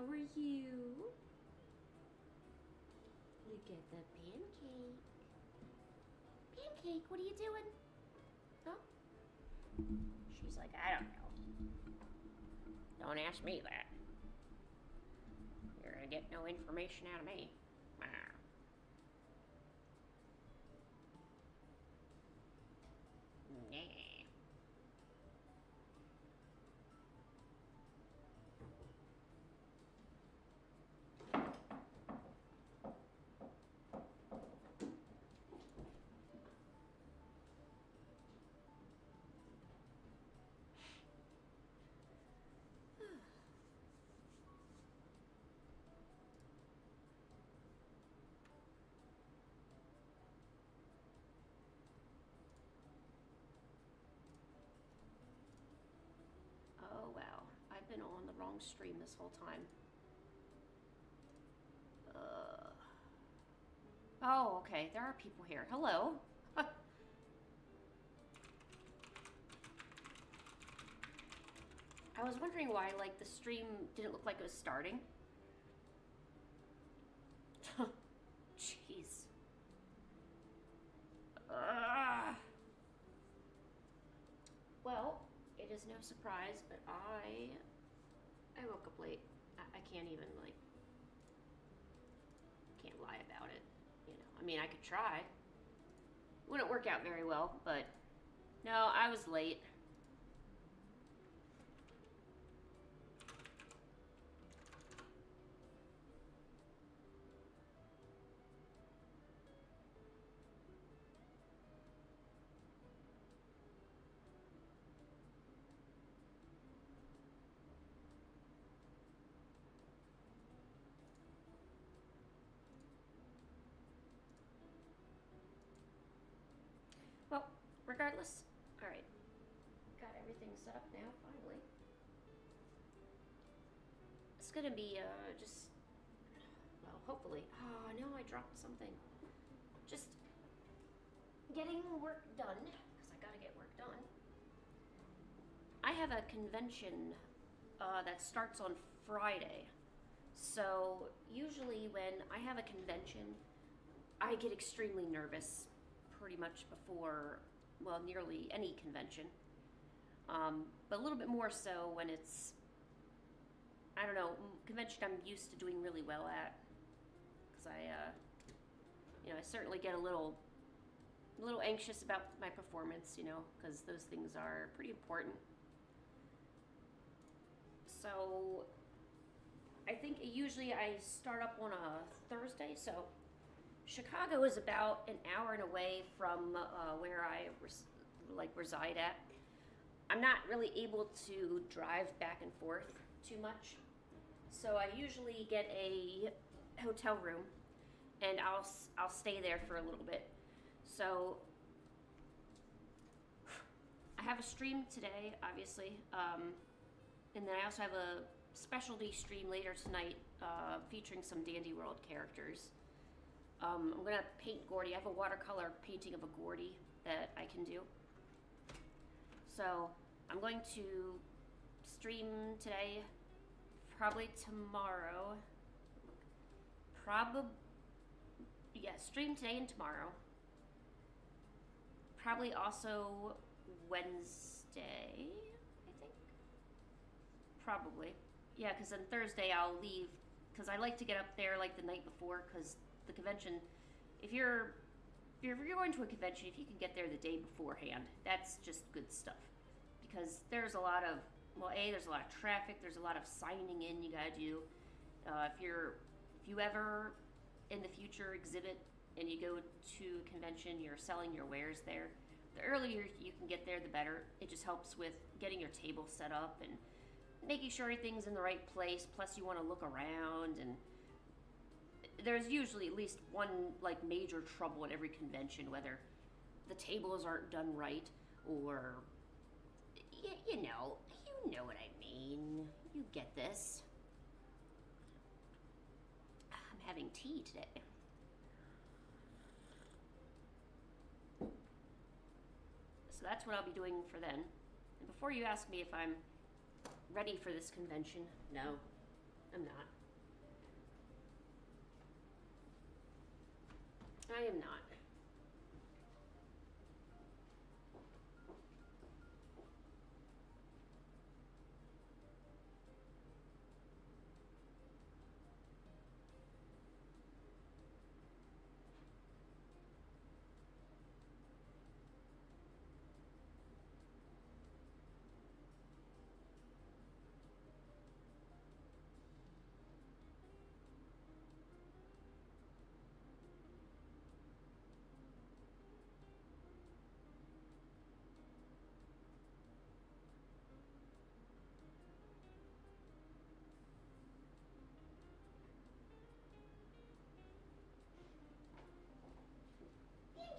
How are you? Look at the pancake. Pancake, what are you doing? Huh? She's like, I don't know. Don't ask me that. You're gonna get no information out of me. Yeah. Oh, wow. I've been on the wrong stream this whole time. Oh, okay. There are people here. Hello. I was wondering why, like, the stream didn't look like it was starting. Jeez. Well, it is no surprise, but I woke up late. I can't even, like, can't lie about it. You know, I mean, I could try. Wouldn't work out very well, but no, I was late. Well, regardless, all right. Got everything set up now, finally. It's gonna be just, well, hopefully. Oh no, I dropped something. Just getting work done, because I gotta get work done. I have a convention that starts on Friday. So usually when I have a convention, I get extremely nervous pretty much before, well, nearly any convention. But a little bit more so when it's, I don't know, convention I'm used to doing really well at. Because I certainly get a little anxious about my performance, because those things are pretty important. So I think usually I start up on a Thursday, so Chicago is about an hour and away from where I reside at. I'm not really able to drive back and forth too much, so I usually get a hotel room, and I'll stay there for a little bit. So I have a stream today, obviously, and then I also have a specialty stream later tonight featuring some Dandy World characters. I'm gonna paint Gordy. I have a watercolor painting of a Gordy that I can do. So I'm going to stream today, probably tomorrow. Stream today and tomorrow. Probably also Wednesday, I think. Probably. Yeah, because on Thursday I'll leave, because I like to get up there like the night before, because the convention, if you're going to a convention, if you can get there the day beforehand, that's just good stuff. Because there's a lot of, there's a lot of traffic, there's a lot of signing in you gotta do. If you ever in the future exhibit and you go to a convention, you're selling your wares there, the earlier you can get there, the better. It just helps with getting your table set up and making sure everything's in the right place. Plus you want to look around, and there's usually at least one like major trouble at every convention, whether the tables aren't done right or you know what I mean. You get this. I'm having tea today. So that's what I'll be doing for then. And before you ask me if I'm ready for this convention, no. I'm not. I am not.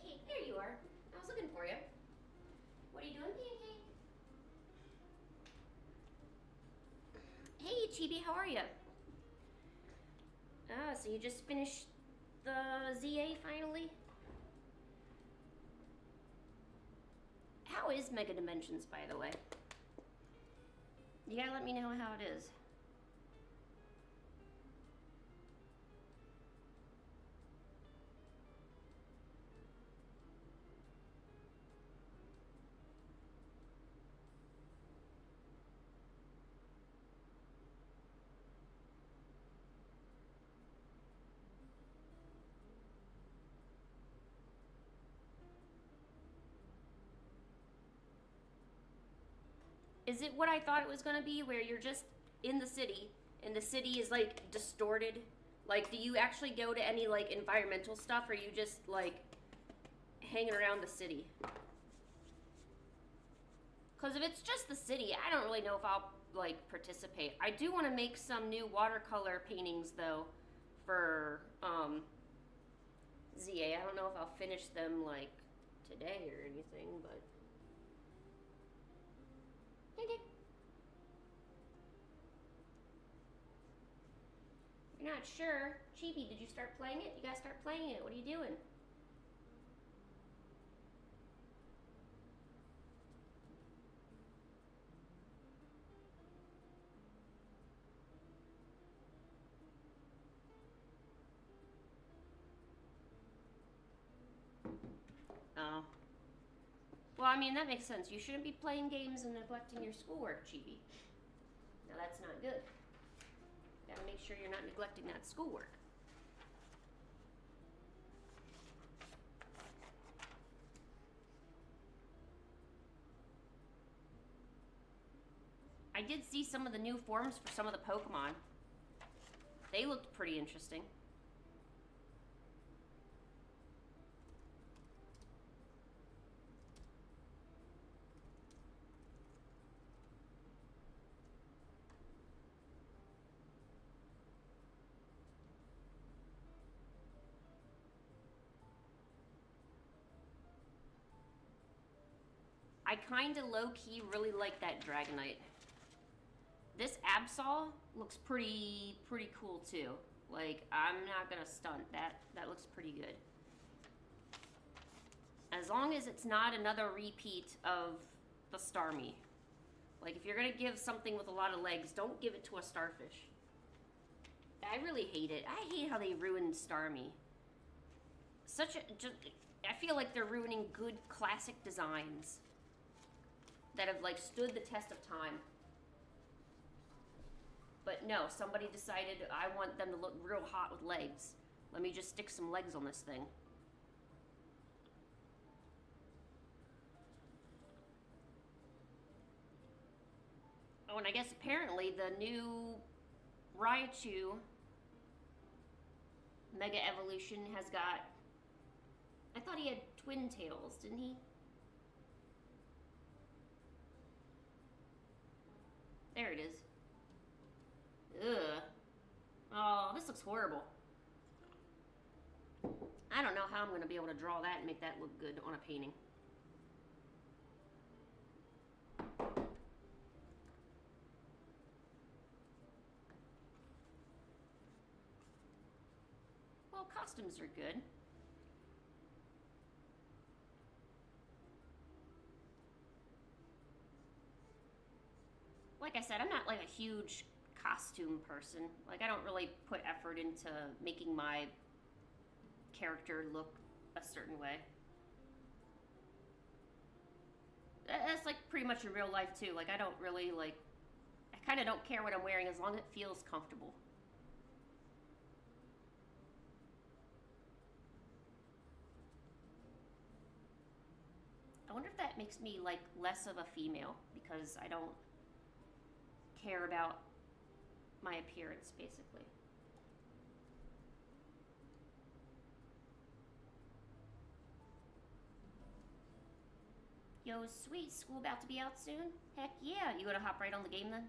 Pancake, there you are. I was looking for you. What are you doing, Pancake? Hey, Chibi, how are you? Ah, so you just finished the ZA finally? How is Mega Dimensions, by the way? You gotta let me know how it is. Is it what I thought it was gonna be, where you're just in the city, and the city is like distorted? Like, do you actually go to any like environmental stuff, or are you just like hanging around the city? Because if it's just the city, I don't really know if I'll like participate. I do want to make some new watercolor paintings though for ZA. I don't know if I'll finish them like today or anything, but okay. You're not sure. Chibi, did you start playing it? You gotta start playing it. What are you doing? Oh. Well, I mean, that makes sense. You shouldn't be playing games and neglecting your schoolwork, Chibi. Now, that's not good. You gotta make sure you're not neglecting that schoolwork. I did see some of the new forms for some of the Pokemon. They looked pretty interesting. I kind of low-key really like that Dragonite. This Absol looks pretty cool too. Like, I'm not gonna stunt. That looks pretty good. As long as it's not another repeat of the Starmie. Like, if you're gonna give something with a lot of legs, don't give it to a Starfish. I really hate it. I hate how they ruined Starmie. I feel like they're ruining good classic designs that have like stood the test of time. But no, somebody decided I want them to look real hot with legs. Let me just stick some legs on this thing. Oh, and I guess apparently the new Raichu Mega Evolution has got... I thought he had twin tails, didn't he? There it is. Ugh. Oh, this looks horrible. I don't know how I'm going to be able to draw that and make that look good on a painting. Well, costumes are good. Like I said, I'm not like a huge costume person. Like, I don't really put effort into making my character look a certain way. That's like pretty much in real life too. Like, I don't really like. I kind of don't care what I'm wearing as long as it feels comfortable. I wonder if that makes me like less of a female because I don't care about my appearance, basically. Yo, sweet, school about to be out soon? Heck yeah, you gonna hop right on the game then?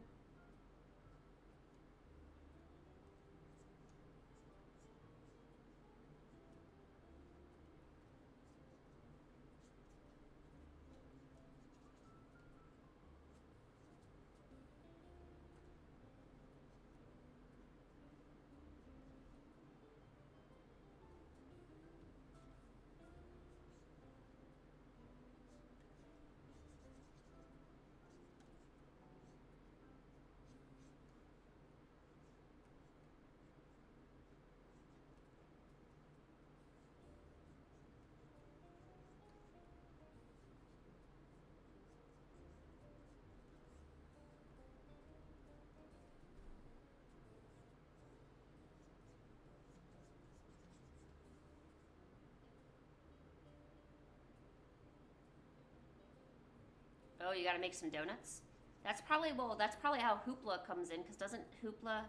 Oh, you gotta make some donuts? That's probably how Hoopla comes in, because doesn't Hoopla,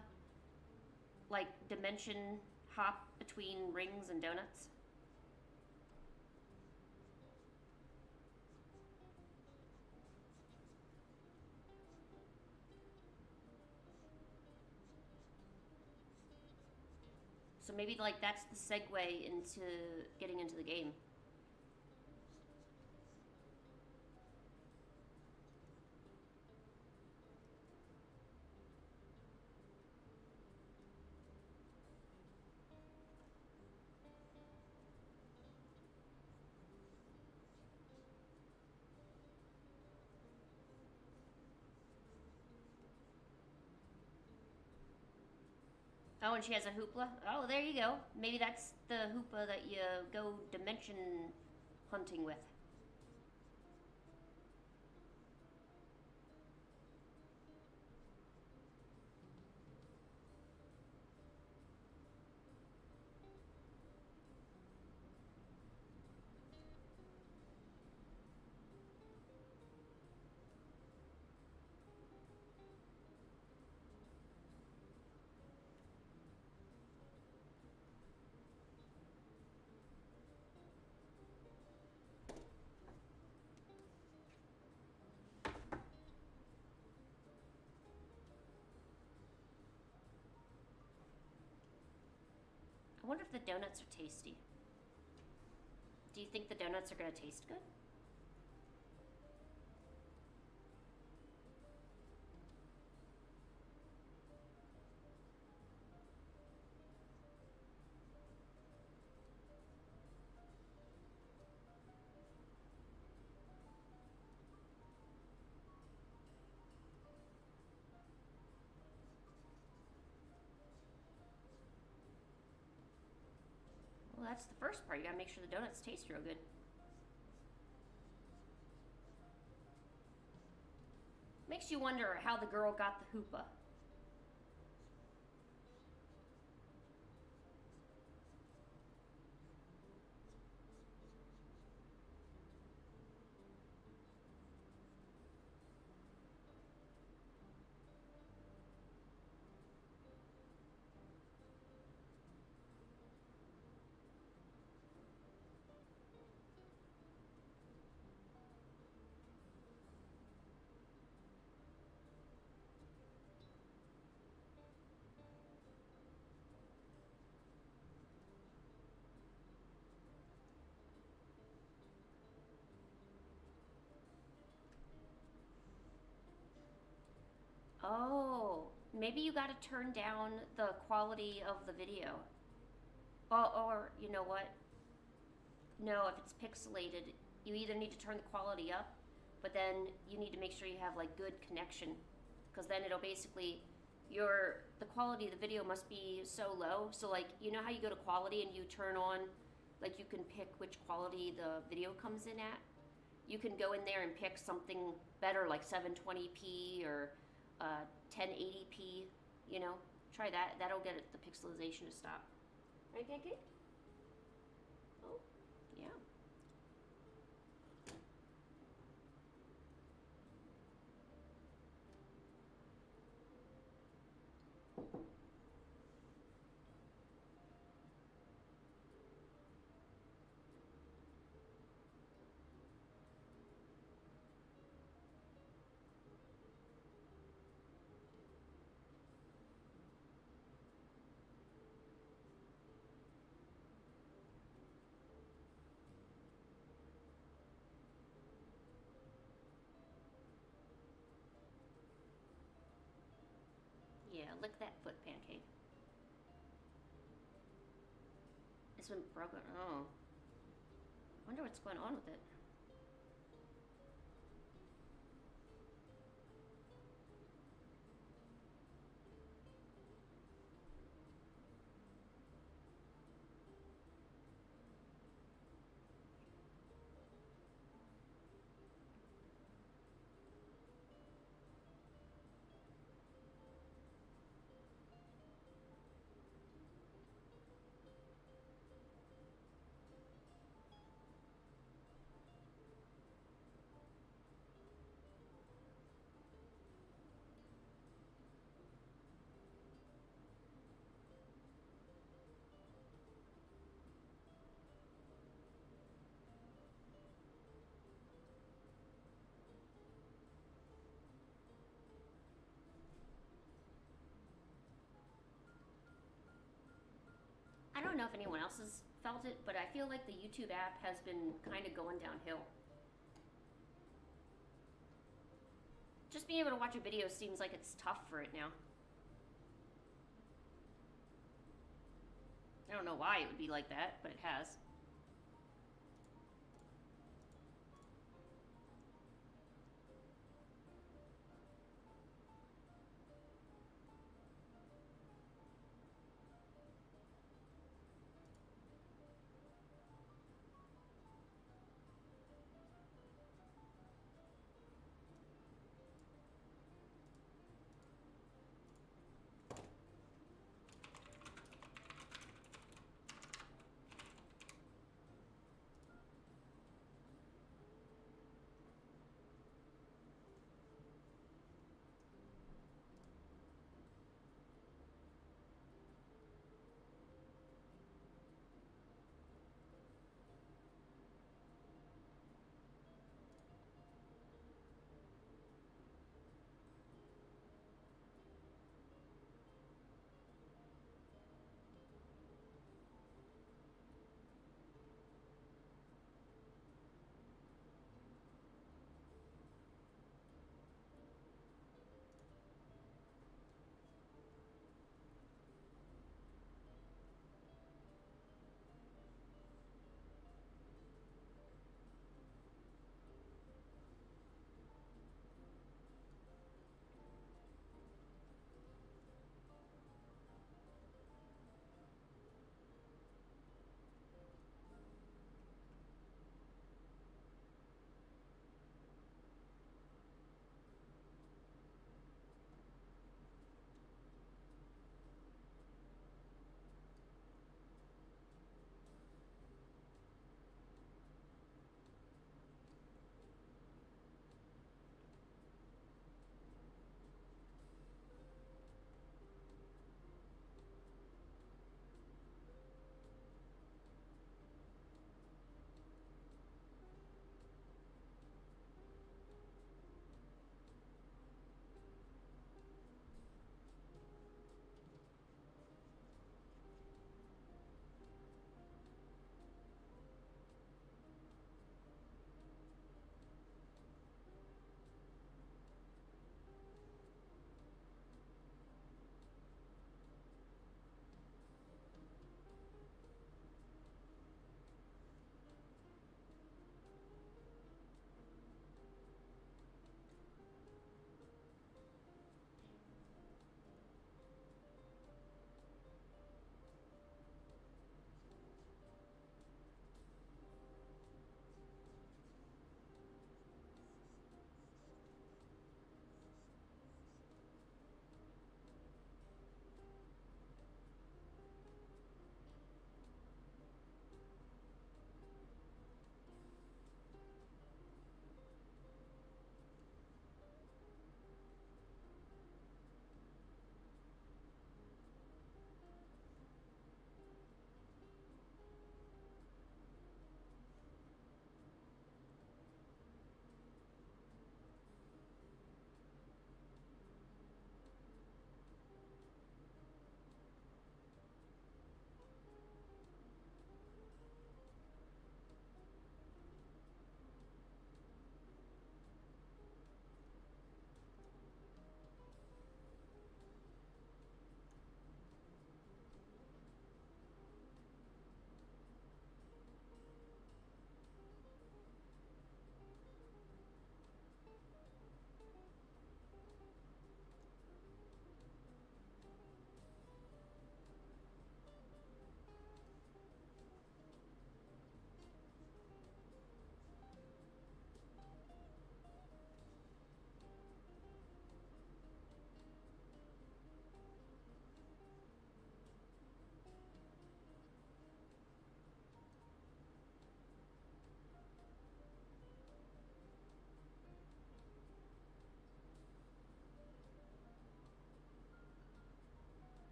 like, dimension hop between rings and donuts? So maybe, like, that's the segue into getting into the game. Oh, and she has a hoopla? Oh, there you go. Maybe that's the hoopla that you go dimension hunting with. I wonder if the donuts are tasty. Do you think the donuts are gonna taste good? Well, that's the first part. You gotta make sure the donuts taste real good. Makes you wonder how the girl got the hoopa. Oh, maybe you gotta turn down the quality of the video. Or you know what? No, if it's pixelated, you either need to turn the quality up, but then you need to make sure you have like good connection, because then it'll basically the quality of the video must be so low. So like, you know how you go to quality and you turn on, like you can pick which quality the video comes in at? You can go in there and pick something better like 720p or 1080p, you know? Try that. That'll get the pixelization to stop. Right, Pancake? Oh, yeah. Yeah, lick that foot, Pancake. It's been broken. Oh. I wonder what's going on with it. I don't know if anyone else has felt it, but I feel like the YouTube app has been kind of going downhill. Just being able to watch a video seems like it's tough for it now. I don't know why it would be like that, but it has.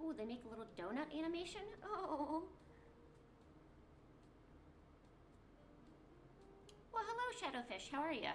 Oh, they make a little donut animation. Oh. Well, hello, Shadowfish. How are you?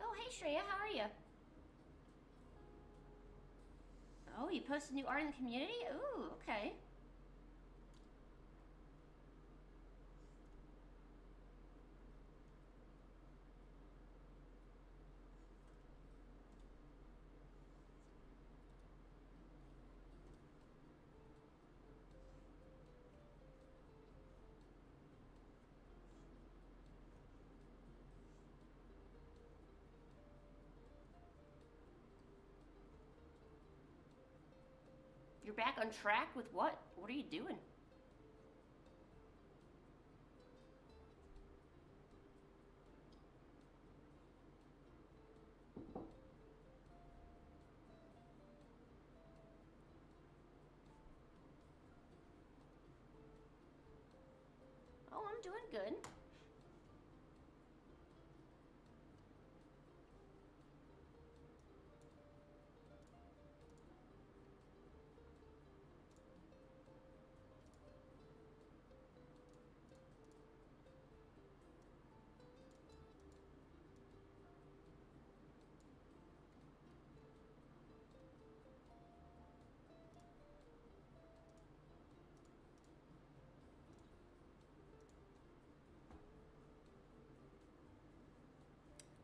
Oh, hey, Shreya. How are you? Oh, you posted new art in the community? Ooh, okay. You're back on track with what? What are you doing? Oh, I'm doing good.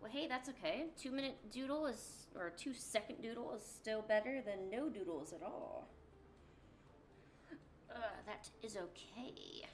Well, hey, that's okay. 2 minute doodle is, or 2 second doodle is still better than no doodles at all. That is okay.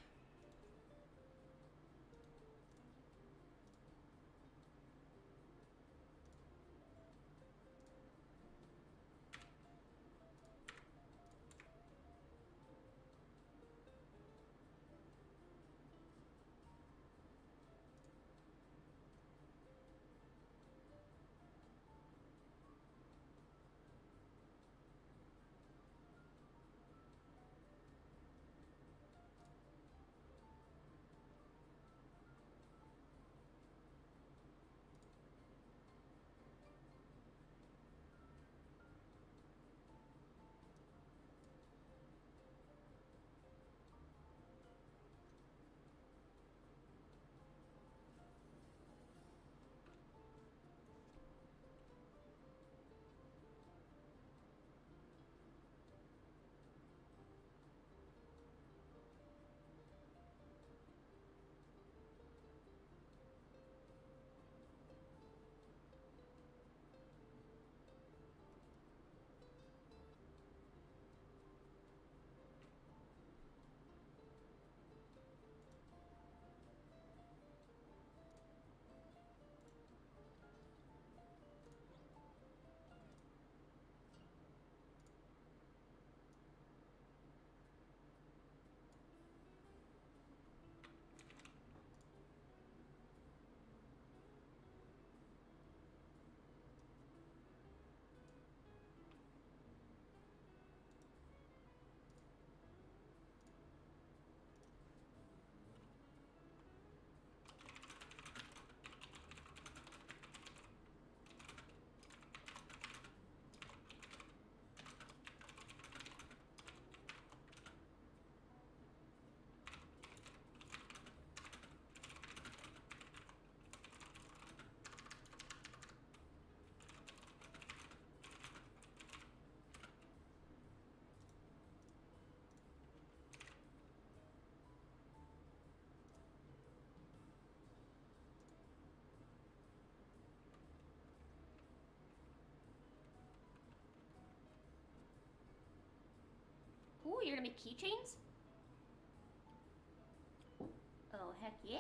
Ooh, you're gonna make keychains? Heck yeah.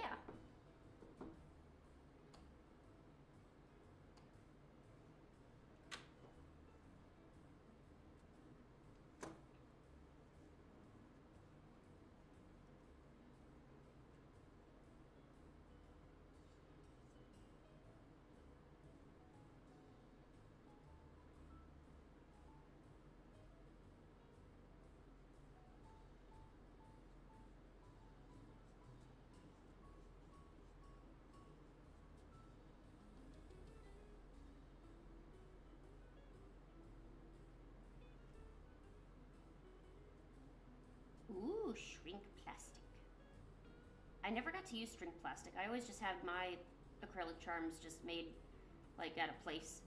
Ooh, shrink plastic. I never got to use shrink plastic. I always just had my acrylic charms just made like at a place.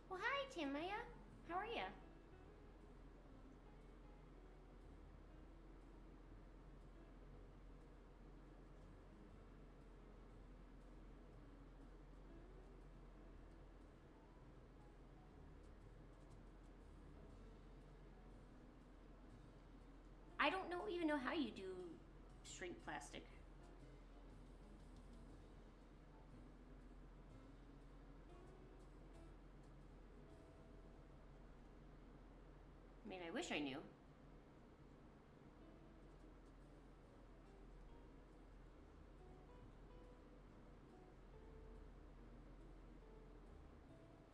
Well, hi, Timaya. How are you? I don't know even know how you do shrink plastic. I mean, I wish I knew.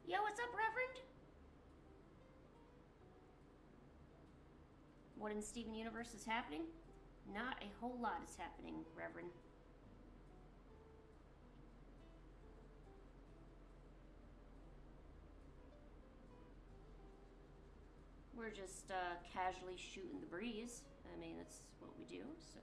Yo, what's up, Reverend? What in Steven Universe is happening? Not a whole lot is happening, Reverend. We're just casually shooting the breeze. I mean, that's what we do, so.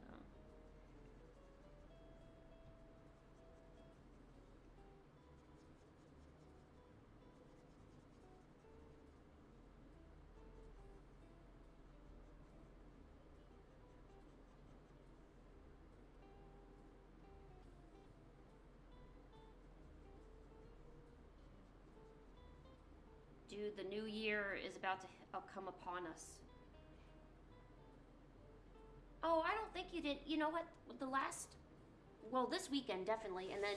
Dude, the new year is about to come upon us. Oh, I don't think you did. You know what? Well, this weekend definitely, and then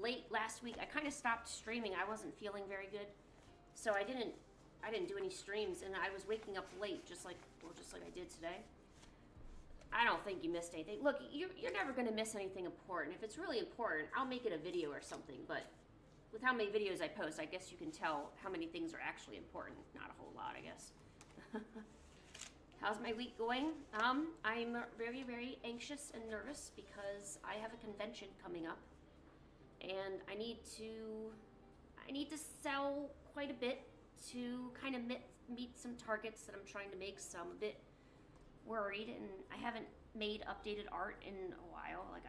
late last week, I kind of stopped streaming. I wasn't feeling very good, so I didn't do any streams, and I was waking up late, just like I did today. I don't think you missed anything. Look, you're never gonna miss anything important. If it's really important, I'll make it a video or something. But with how many videos I post, I guess you can tell how many things are actually important. Not a whole lot, I guess. How's my week going? I'm very, very anxious and nervous because I have a convention coming up, and I need to sell quite a bit to kind of meet some targets that I'm trying to make. So I'm a bit worried, and I haven't made updated art in a while. Like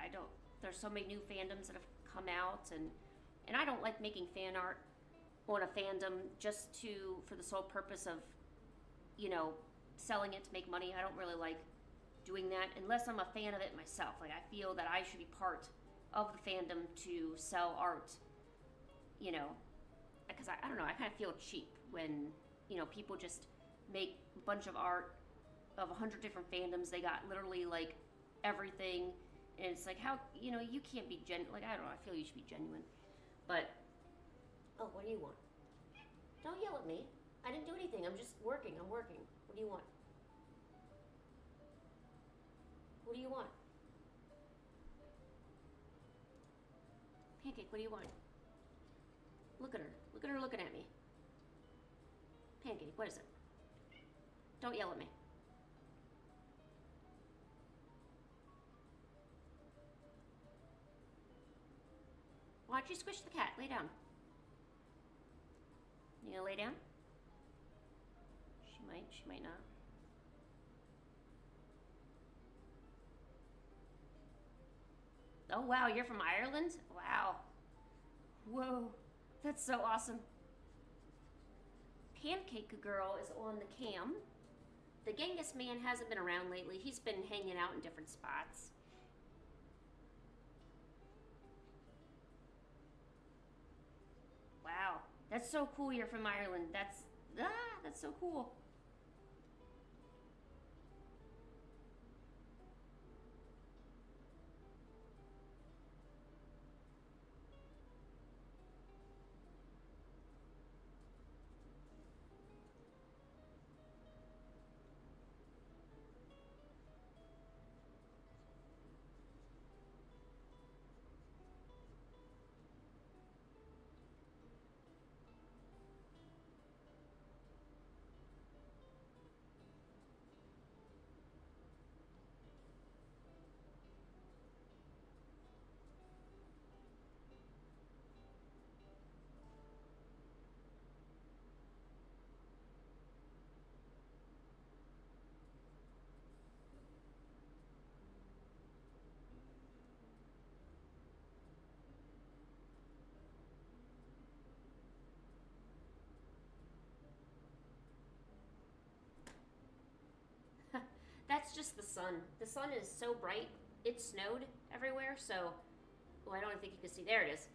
there's so many new fandoms that have come out, and I don't like making fan art on a fandom just for the sole purpose of, selling it to make money. I don't really like doing that unless I'm a fan of it myself. Like I feel that I should be part of the fandom to sell art, because I don't know, I kind of feel cheap when, people just make a bunch of art of 100 different fandoms. They got literally like everything, and it's like, how, you can't be like, I don't know, I feel you should be genuine. But, oh, what do you want? Don't yell at me. I didn't do anything. I'm just working. I'm working. What do you want? What What do you want? Pancake, what do you want? Look at her. Look at her looking at me. Pancake, what is it? Don't yell at me. Why don't you squish the cat? Lay down. You gonna lay down? She might not. Oh wow, you're from Ireland? Wow. Whoa, that's so awesome. Pancake Girl is on the cam. The Genghis man hasn't been around lately. He's been hanging out in different spots. Wow, that's so cool you're from Ireland. That's so cool. That's just the sun. The sun is so bright. It snowed everywhere, so well, I don't think you can see. There it is.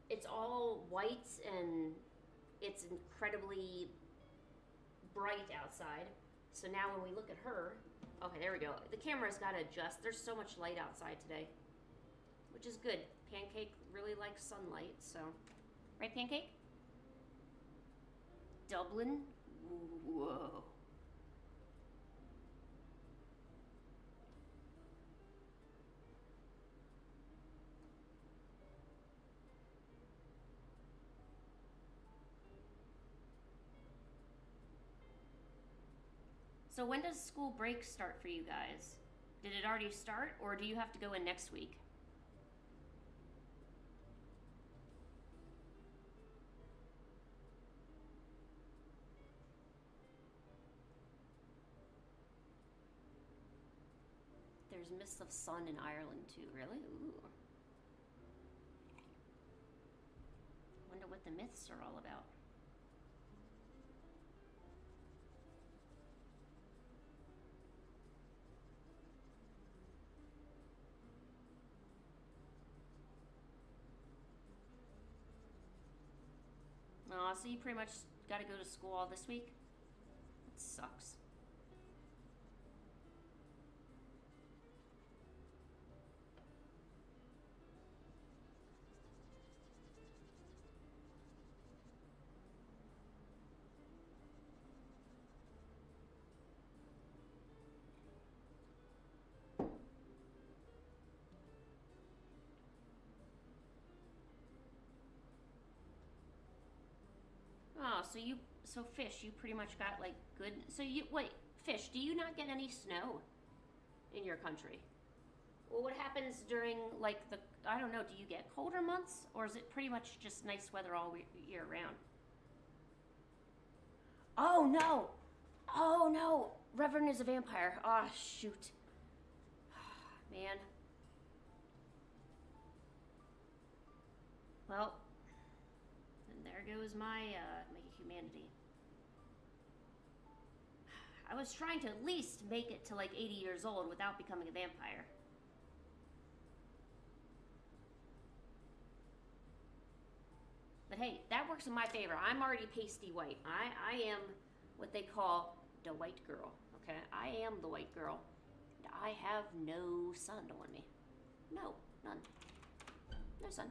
It's all white and it's incredibly bright outside. So now when we look at her, okay, there we go. The camera's got to adjust. There's so much light outside today, which is good. Pancake really likes sunlight, so right, Pancake? Dublin? Whoa. So when does school break start for you guys? Did it already start, or do you have to go in next week? There's mists of sun in Ireland too, really? Ooh. Wonder what the myths are all about. Aw, so you pretty much gotta go to school all this week? It sucks. Oh, so Fish, you pretty much got like good, so you, wait, Fish, do you not get any snow in your country? Well, what happens during like the, I don't know, do you get colder months, or is it pretty much just nice weather all year round? Oh no! Oh no! Reverend is a vampire. Ah, oh, shoot. Man. Well, and there goes my humanity. I was trying to at least make it to like 80 years old without becoming a vampire. But hey, that works in my favor. I'm already pasty white. I am what they call the white girl. Okay, I am the white girl. And I have no sun on me. No, none. No sun.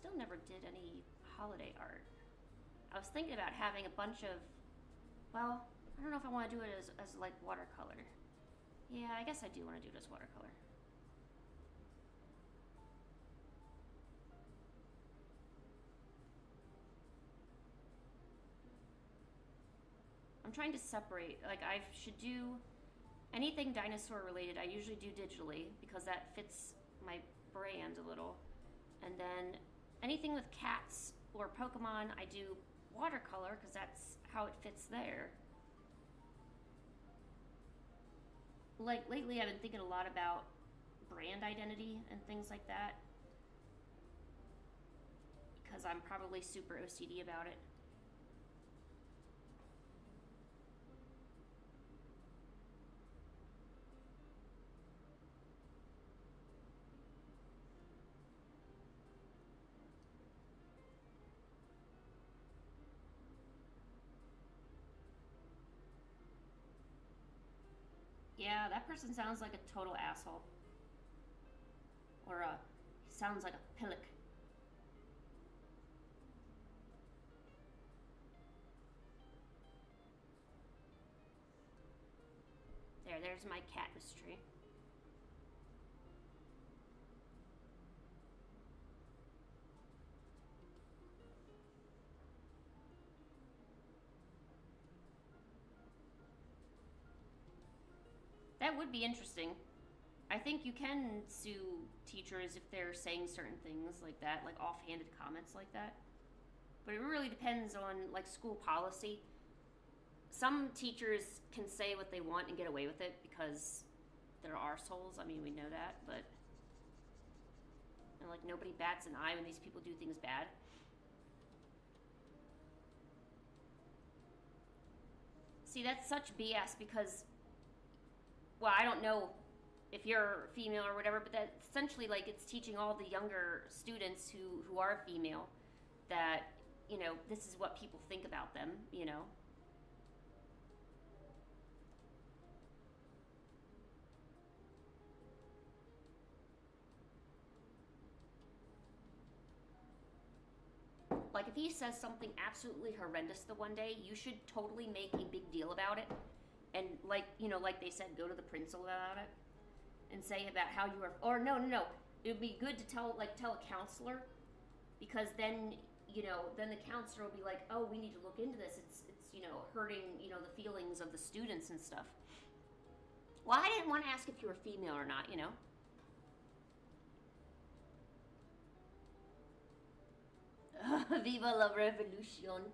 still never did any holiday art. I was thinking about having a bunch of, well, I don't know if I want to do it as like watercolor. Yeah, I guess I do want to do it as watercolor. I'm trying to separate, like I should do anything dinosaur related. I usually do digitally because that fits my brand a little. And then anything with cats or Pokemon, I do watercolor because that's how it fits there. Like lately I've been thinking a lot about brand identity and things like that because I'm probably super OCD about it. Yeah, that person sounds like a total asshole. Or he sounds like a pillock. There's my cat mystery. That would be interesting. I think you can sue teachers if they're saying certain things like that, like offhanded comments like that. But it really depends on like school policy. Some teachers can say what they want and get away with it because they're arseholes. I mean, we know that, but and like nobody bats an eye when these people do things bad. See, that's such BS because, well, I don't know if you're female or whatever, but that essentially like it's teaching all the younger students who are female that this is what people think about them. Like if he says something absolutely horrendous the one day, you should totally make a big deal about it, and like they said, go to the principal about it and say about how you are. Or no, it would be good to tell a counselor, because then the counselor will be like, oh, we need to look into this. It's hurting the feelings of the students and stuff. Well, I didn't want to ask if you were female or not. Viva la revolution.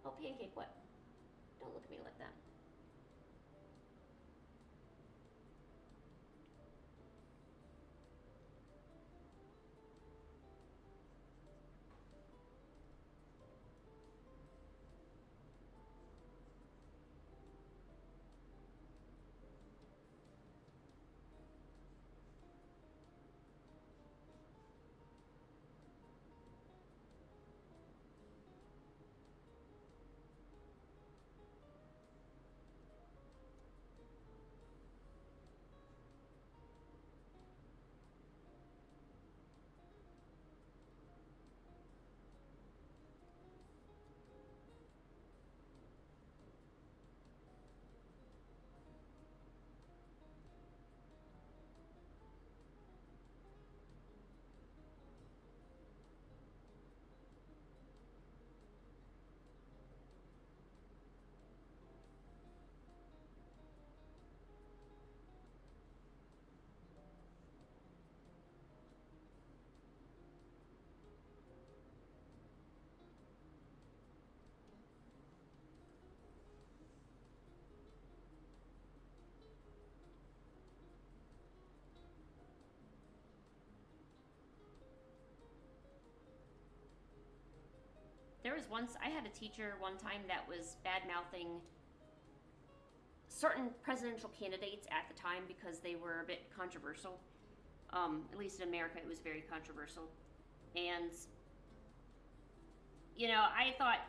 Oh, Pancake, what? Don't look at me like that. There was once I had a teacher one time that was bad mouthing certain presidential candidates at the time because they were a bit controversial. At least in America, it was very controversial. And, I thought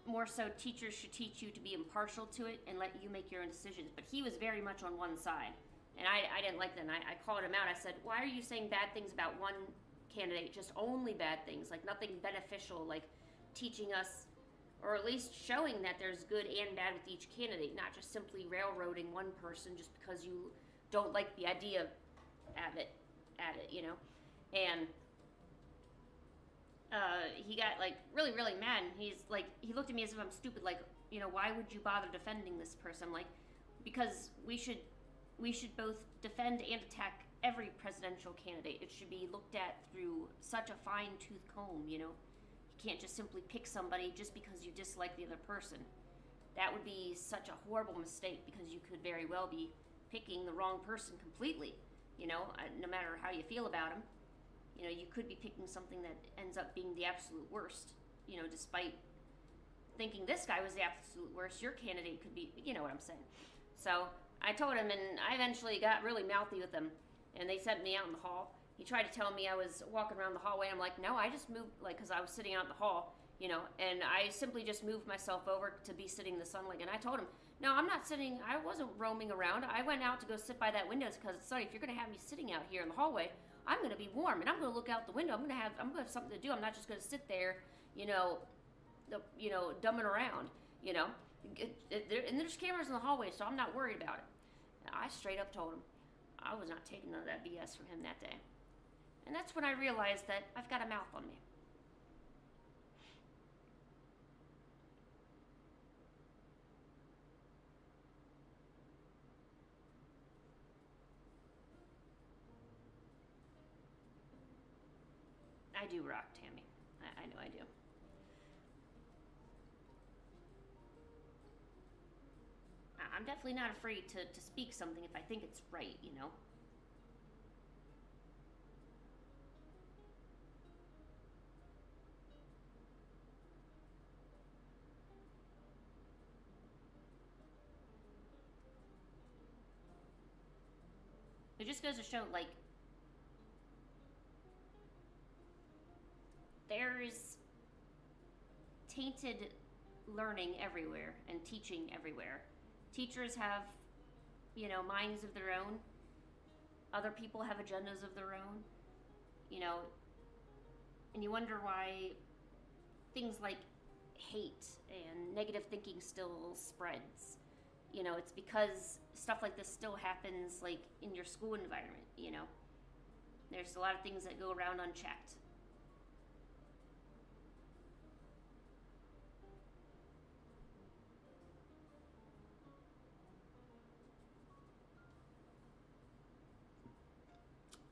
more so teachers should teach you to be impartial to it and let you make your own decisions. But he was very much on one side. And I didn't like that. And I called him out. I said, why are you saying bad things about one candidate just only bad things, like nothing beneficial, like teaching us or at least showing that there's good and bad with each candidate, not just simply railroading one person just because you don't like the idea of it, And he got like really, really mad. And he's like, he looked at me as if I'm stupid. Like, why would you bother defending this person? I'm like, because we should both defend and attack every presidential candidate. It should be looked at through such a fine tooth comb. You can't just simply pick somebody just because you dislike the other person. That would be such a horrible mistake because you could very well be picking the wrong person completely. No matter how you feel about him. You could be picking something that ends up being the absolute worst. Despite thinking this guy was the absolute worst, your candidate could be, you know what I'm saying. So I told him, and I eventually got really mouthy with him, and they sent me out in the hall. He tried to tell me I was walking around the hallway. I'm like, no, I just moved, because I was sitting out in the hall, and I simply just moved myself over to be sitting in the sunlight. And I told him, no, I'm not sitting, I wasn't roaming around. I went out to go sit by that window because it's sunny. If you're going to have me sitting out here in the hallway, I'm going to be warm, and I'm going to look out the window. I'm going to have something to do. I'm not just going to sit there, dumbing around, and there's cameras in the hallway, so I'm not worried about it. And I straight up told him I was not taking none of that BS from him that day. And that's when I realized that I've got a mouth on me. I do rock, Tammy. I know I do. I'm definitely not afraid to speak something if I think it's right. It just goes to show, like, there's tainted learning everywhere and teaching everywhere. Teachers have, minds of their own. Other people have agendas of their own, and you wonder why things like hate and negative thinking still spreads. It's because stuff like this still happens, like, in your school environment. There's a lot of things that go around unchecked.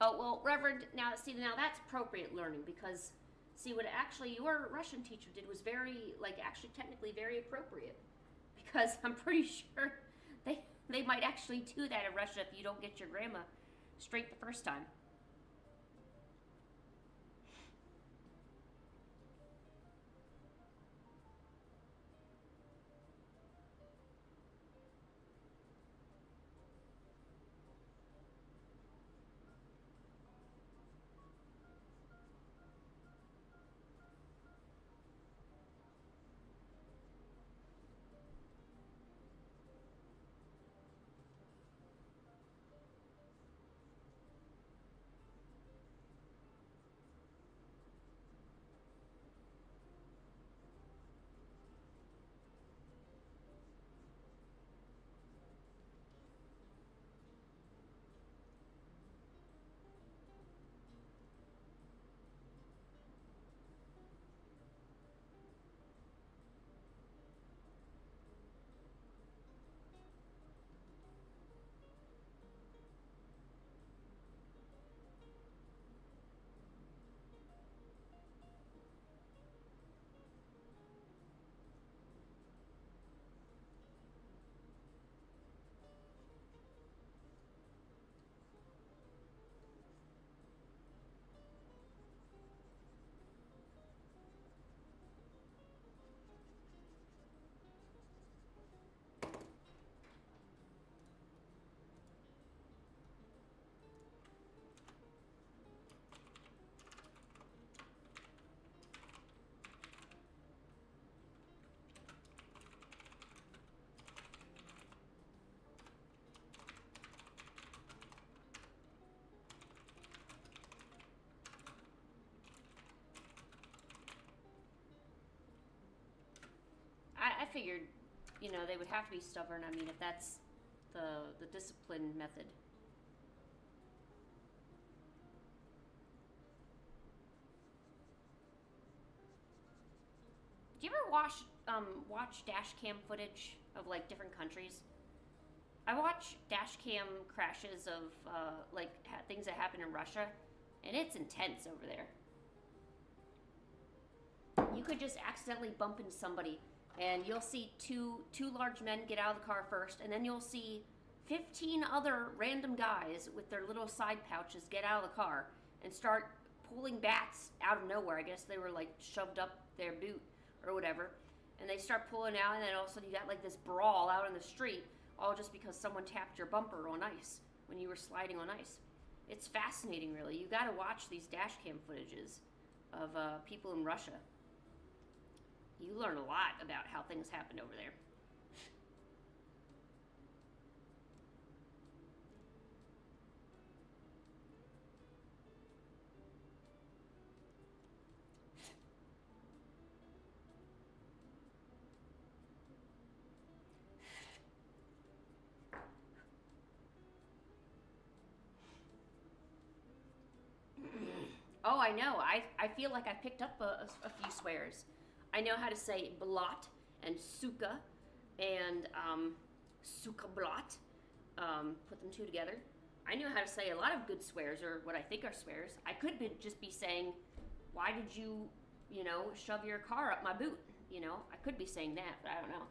Oh, well, Reverend, now that's appropriate learning because, what actually your Russian teacher did was actually technically very appropriate. Because I'm pretty sure they might actually do that in Russia if you don't get your grammar straight the first time. figured, you know, they would have to be stubborn. I mean, if that's the discipline method. Do you ever watch dash cam footage of like different countries? I watch dash cam crashes of like things that happen in Russia, and it's intense over there. You could just accidentally bump into somebody, and you'll see two large men get out of the car first, and then you'll see 15 other random guys with their little side pouches get out of the car and start pulling bats out of nowhere. I guess they were like shoved up their boot or whatever, and they start pulling out, and then all of a sudden you got like this brawl out in the street, all just because someone tapped your bumper on ice when you were sliding on ice. It's fascinating, really. You got to watch these dash cam footages of people in Russia. You learn a lot about how things happened over there. Oh, I know. I feel like I picked up a few swears. I know how to say blot and suka and suka blot. Put them two together. I know how to say a lot of good swears, or what I think are swears. I could just be saying, why did you, shove your car up my boot? I could be saying that, but I don't know.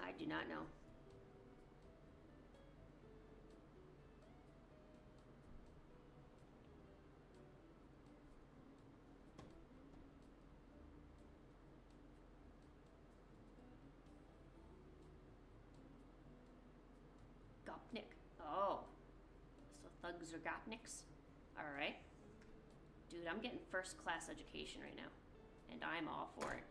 I do not know. Gopnik. Oh. So thugs are gopniks? Alright. Dude, I'm getting first class education right now. And I'm all for it.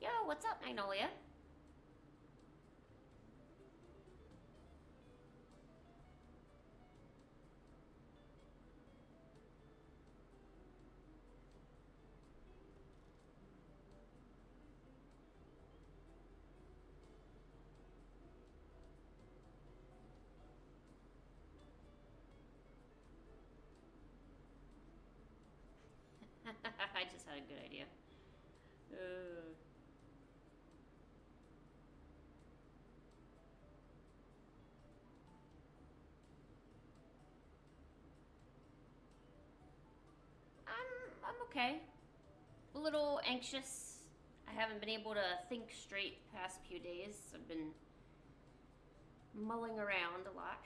Yo, what's up, Magnolia? I just had a good idea. I'm okay. A little anxious. I haven't been able to think straight the past few days. I've been mulling around a lot.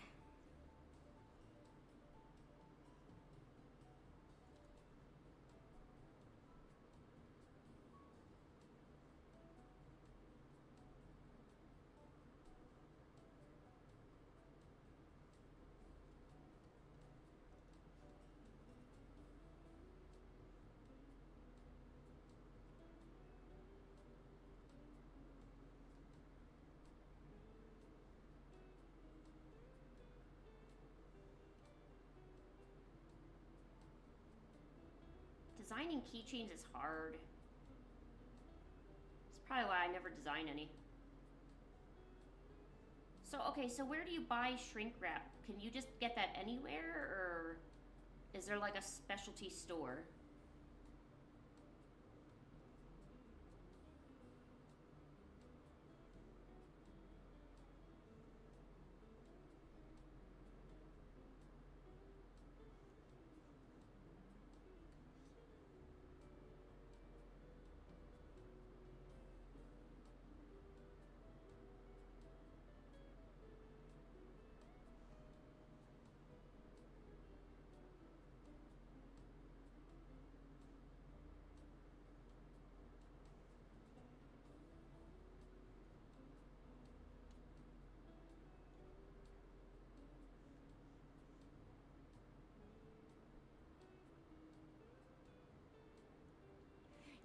Designing keychains is hard. It's probably why I never design any. So, okay, so where do you buy shrink wrap? Can you just get that anywhere, or is there like a specialty store?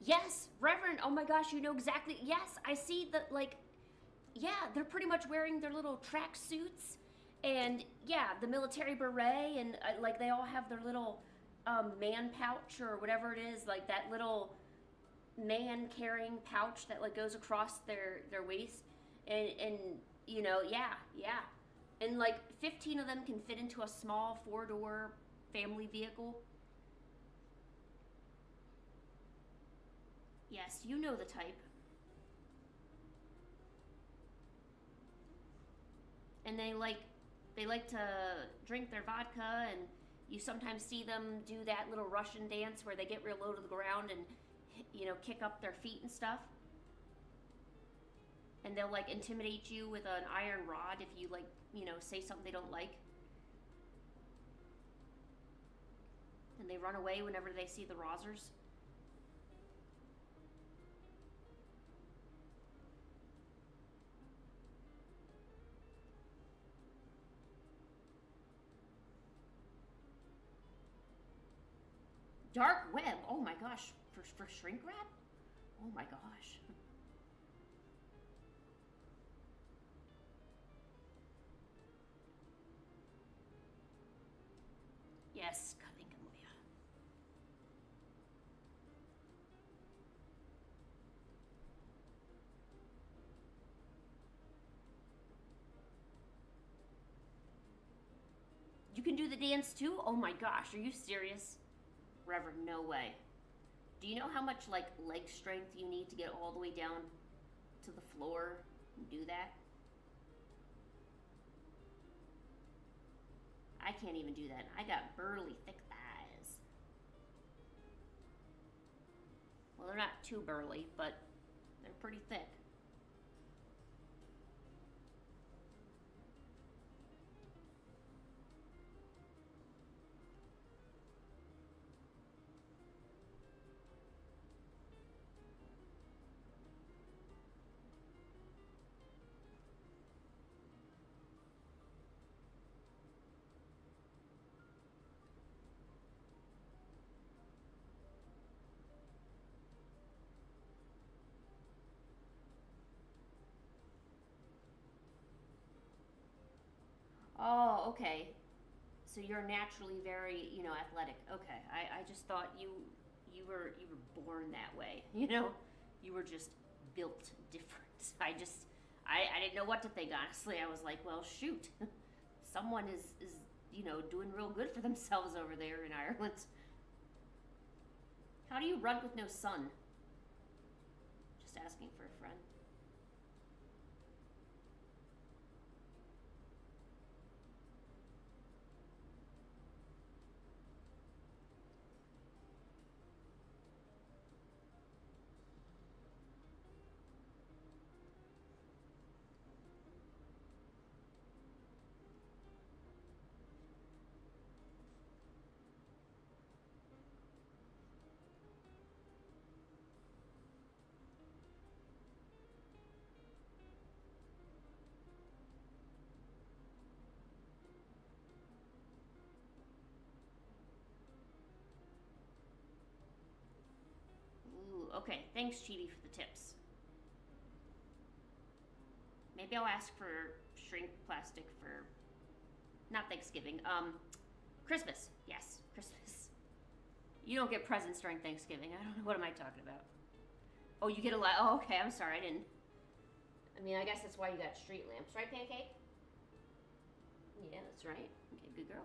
Yes, Reverend. Oh my gosh, you know exactly. Yes, I see that. Like, yeah, they're pretty much wearing their little track suits, and yeah, the military beret, and like they all have their little man pouch or whatever it is, like that little man carrying pouch that like goes across their waist, and you know, yeah, yeah, and like 15 of them can fit into a small four-door family vehicle. Yes, you know the type. And they like to drink their vodka, and you sometimes see them do that little Russian dance where they get real low to the ground and kick up their feet and stuff. And they'll like intimidate you with an iron rod if you like say something they don't like. And they run away whenever they see the Rosers. Dark web. Oh my gosh. For shrink wrap. Oh my gosh. Yes, Kalingamoya. You can do the dance too? Oh my gosh, are you serious? Reverend, no way. Do you know how much like leg strength you need to get all the way down to the floor and do that? I can't even do that. I got burly, thick thighs. Well, they're not too burly, but they're pretty thick. Oh, okay. So you're naturally very, athletic. Okay. I just thought you were born that way. You were just built different. I didn't know what to think honestly. I was like, well, shoot. Someone is doing real good for themselves over there in Ireland. How do you run with no sun? Just asking for a friend. Ooh, okay. Thanks, Chibi, for the tips. Maybe I'll ask for shrink plastic for not Thanksgiving. Christmas. Yes, Christmas. You don't get presents during Thanksgiving. I don't know, what am I talking about. Oh, you get a lot. Oh, okay. I'm sorry. I didn't. I mean, I guess that's why you got street lamps, right, Pancake? Yeah, that's right. Okay, good girl.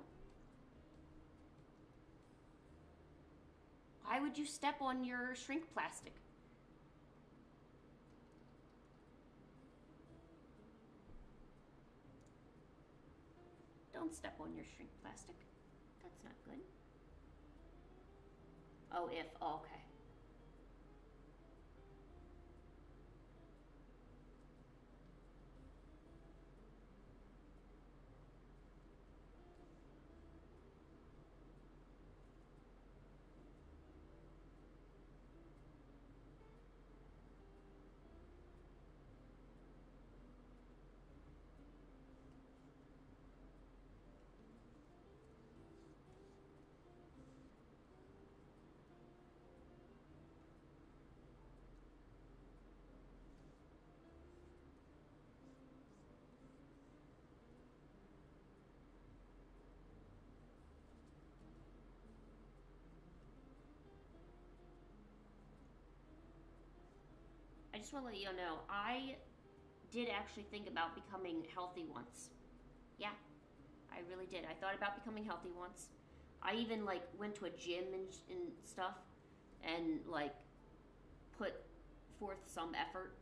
Why would you step on your shrink plastic? Don't step on your shrink plastic. That's not good. Oh, if. Oh, okay. just want to let you know, I did actually think about becoming healthy once. Yeah, I really did. I thought about becoming healthy once. I even like went to a gym and stuff, and like put forth some effort.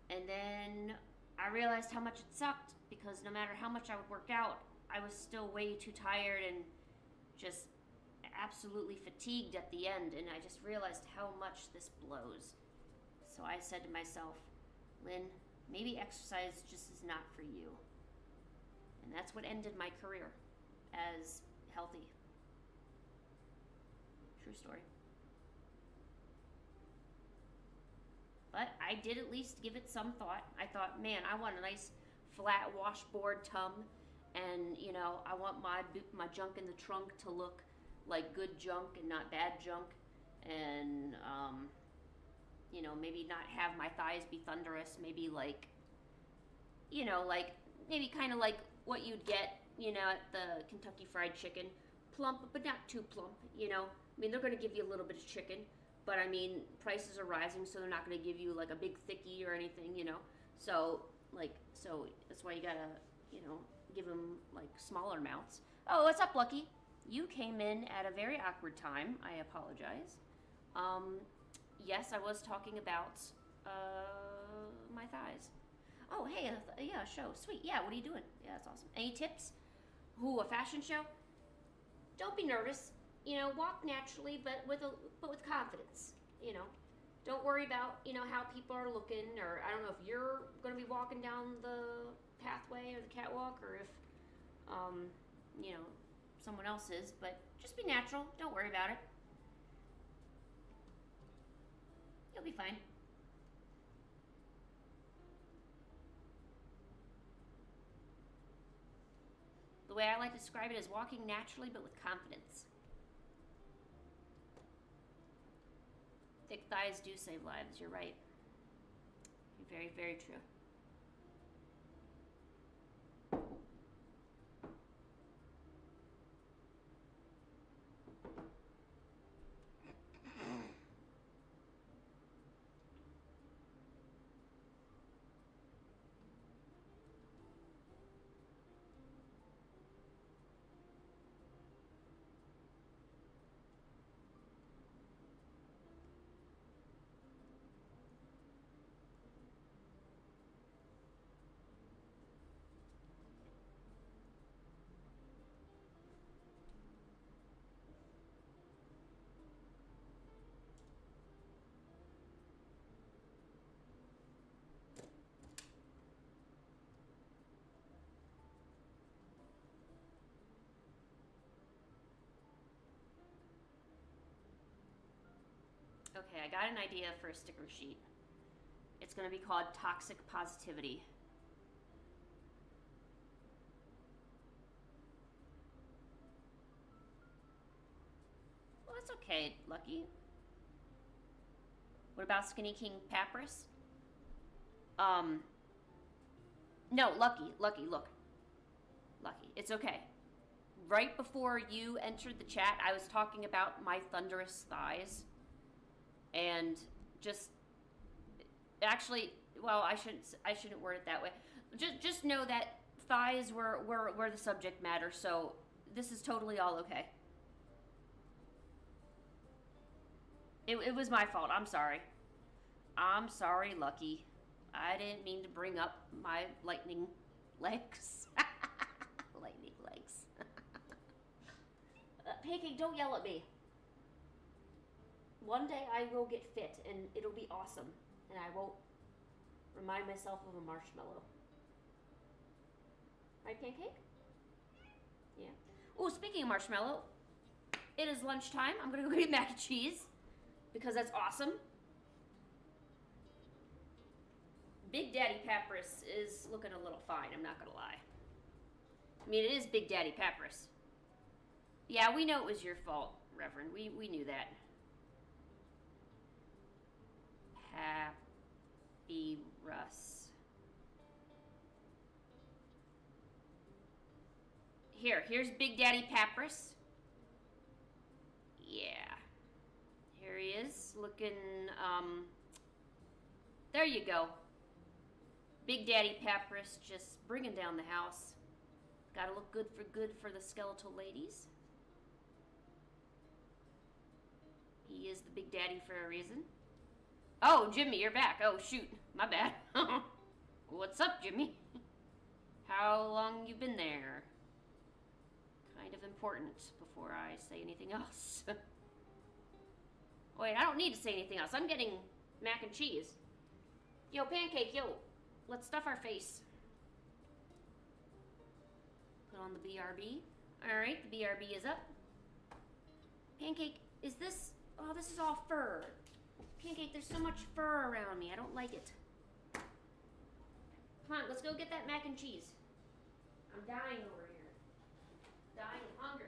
And then I realized how much it sucked because no matter how much I would work out, I was still way too tired and just absolutely fatigued at the end. And I just realized how much this blows. So I said to myself, Lynn, maybe exercise just is not for you. And that's what ended my career as healthy. True story. But I did at least give it some thought. I thought, man, I want a nice flat washboard tum, and you know, I want my junk in the trunk to look like good junk and not bad junk, and you know, maybe not have my thighs be thunderous. Maybe like, you know, like maybe kind of like what you'd get, you know, at the Kentucky Fried Chicken, plump but not too plump. You know, I mean, they're going to give you a little bit of chicken. But I mean, prices are rising, so they're not going to give you like a big thickie or anything, you know. So that's why you gotta, you know, give them like smaller amounts. Oh, what's up, Lucky? You came in at a very awkward time. I apologize. Yes, I was talking about my thighs. Oh, hey, yeah, show, sweet. Yeah, what are you doing? Yeah, that's awesome. Any tips? Ooh, a fashion show? Don't be nervous. You know, walk naturally, but with confidence. You know, don't worry about, you know, how people are looking, or I don't know if you're going to be walking down the pathway or the catwalk, or if, you know, someone else is. But just be natural. Don't worry about it. You'll be fine. The way I like to describe it is walking naturally, but with confidence. Thick thighs do save lives. You're right. You're very, very true. Okay, I got an idea for a sticker sheet. It's going to be called Toxic Positivity. Well, that's okay, Lucky. What about Skinny King Papyrus? No, Lucky, look. Lucky, it's okay. Right before you entered the chat, I was talking about my thunderous thighs. And just actually, well, I shouldn't word it that way. Just know that thighs were the subject matter, so this is totally all okay. It was my fault. I'm sorry. I'm sorry, Lucky. I didn't mean to bring up my lightning legs. Lightning legs. Pancake, don't yell at me. One day I will get fit and it'll be awesome. And I won't remind myself of a marshmallow. Right, Pancake? Yeah. Oh, speaking of marshmallow, it is lunchtime. I'm going to go get mac and cheese because that's awesome. Big Daddy Papyrus is looking a little fine, I'm not going to lie. I mean, it is Big Daddy Papyrus. Yeah, we know it was your fault, Reverend. We knew that. Papyrus. Here's Big Daddy Papyrus. Yeah. Here he is, looking, There you go. Big Daddy Papyrus just bringing down the house. Gotta look good for the skeletal ladies. He is the Big Daddy for a reason. Oh, Jimmy, you're back. Oh, shoot. My bad. What's up, Jimmy? How long you been there? Kind of important before I say anything else. Wait, I don't need to say anything else. I'm getting mac and cheese. Yo, Pancake, yo. Let's stuff our face. Put on the BRB. Alright, the BRB is up. Pancake, is this... Oh, this is all fur. Pancake, there's so much fur around me. I don't like it. Come on, let's go get that mac and cheese. I'm dying over here. Dying of hunger.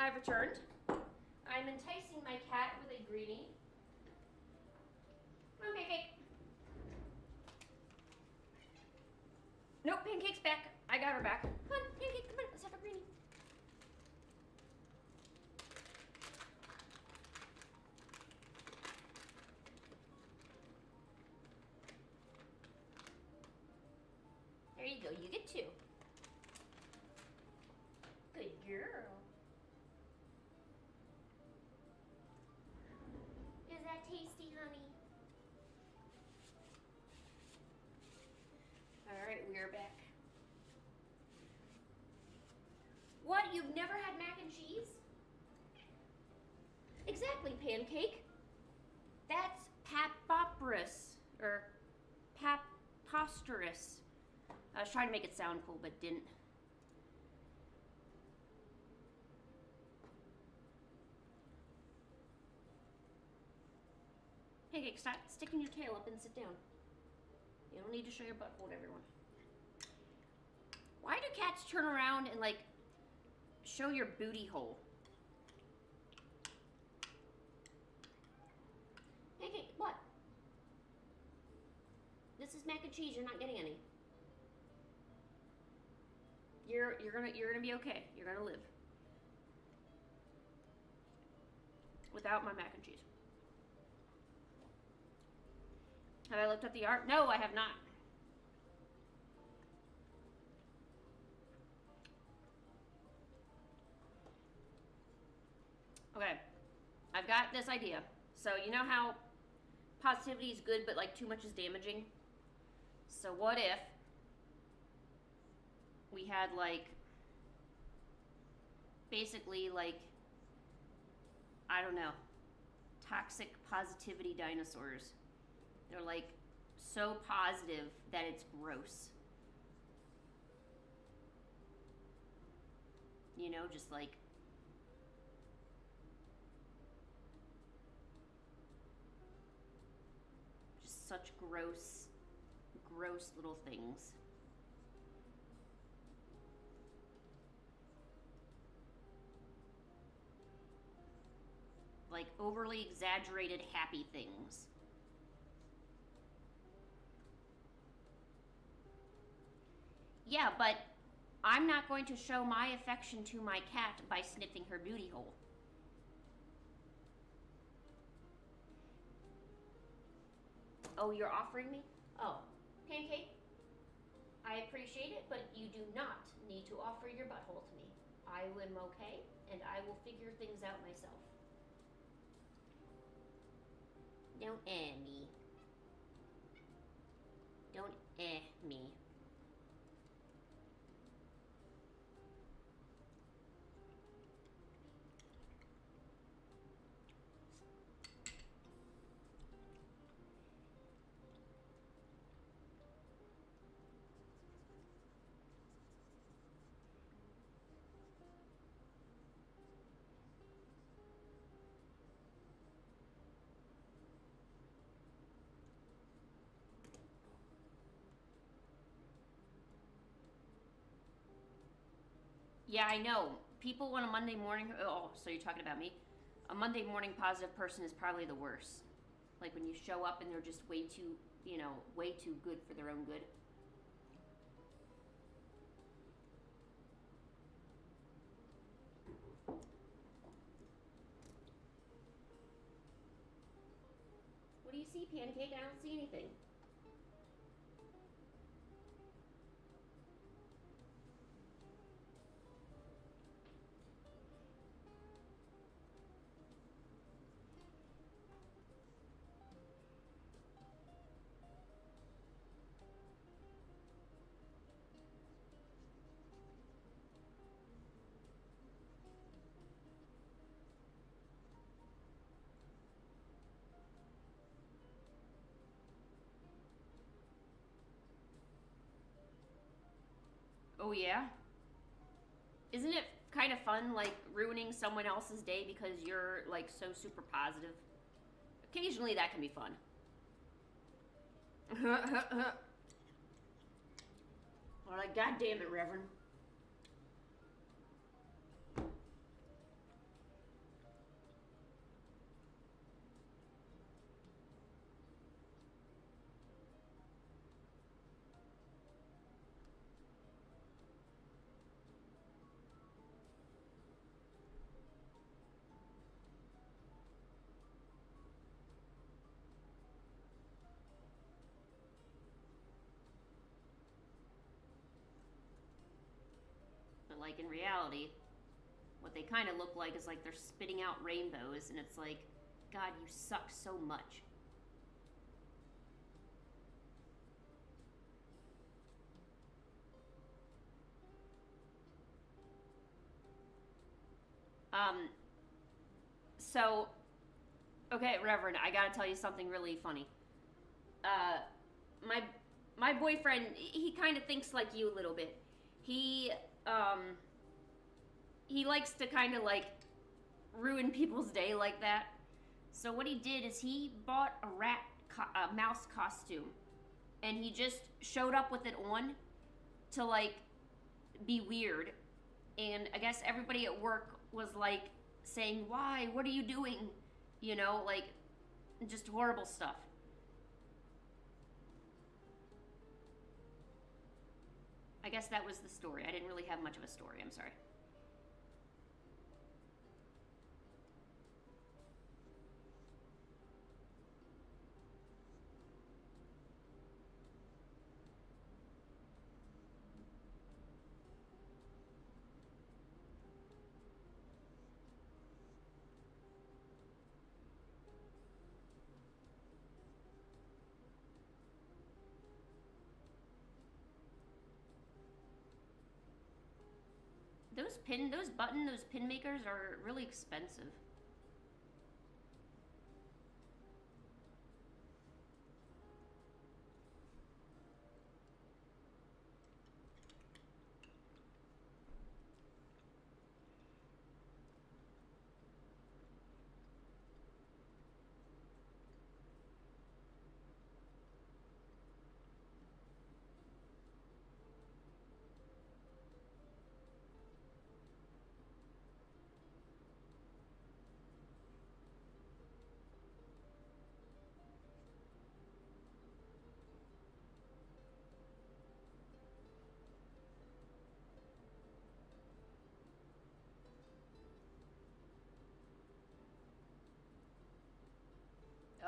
I've returned. I'm enticing my cat with a greenie. Come on, Pancake. Nope, Pancake's back. I got her back. Come on, Pancake, come on, let's have a greenie. There you go, you get two. Good girl. What? You've never had mac and cheese? Exactly, Pancake. That's papoporus, or paposterus. I was trying to make it sound cool, but didn't. Pancake, stop sticking your tail up and sit down. You don't need to show your butthole to everyone. Why do cats turn around and, like, show your booty hole? Pancake, what? This is mac and cheese. You're not getting any. You're gonna be okay. You're gonna live without my mac and cheese. Have I looked up the art? No, I have not. Okay, I've got this idea. So you know how positivity is good, but like too much is damaging? So what if we had like, basically like, I don't know, toxic positivity dinosaurs. They're like so positive that it's gross. You know, just like, just such gross little things. Like overly exaggerated happy things. Yeah, but I'm not going to show my affection to my cat by sniffing her booty hole. Oh, you're offering me? Oh, Pancake, I appreciate it, but you do not need to offer your butthole to me. I am okay, and I will figure things out myself. Don't me. Don't me. Yeah, I know. People on a Monday morning, oh, so you're talking about me? A Monday morning positive person is probably the worst. Like when you show up and they're just way too, way too good for their own good. What do you see, Pancake? I don't see anything. Oh, yeah? Isn't it kind of fun, like, ruining someone else's day because you're, like, so super positive? Occasionally that can be fun. Or like, God damn it, Reverend. But like in reality, what they kind of look like is like they're spitting out rainbows, and it's like, God, you suck so much. Um, so, okay, Reverend, I gotta tell you something really funny. Uh, my my boyfriend, he kind of thinks like you a little bit. He um he likes to kind of like ruin people's day like that. So what he did is he bought a mouse costume, and he just showed up with it on to like be weird. And I guess everybody at work was like saying, "Why? What are you doing?" You know, like just horrible stuff. I guess that was the story. I didn't really have much of a story. I'm sorry. Those pin makers are really expensive.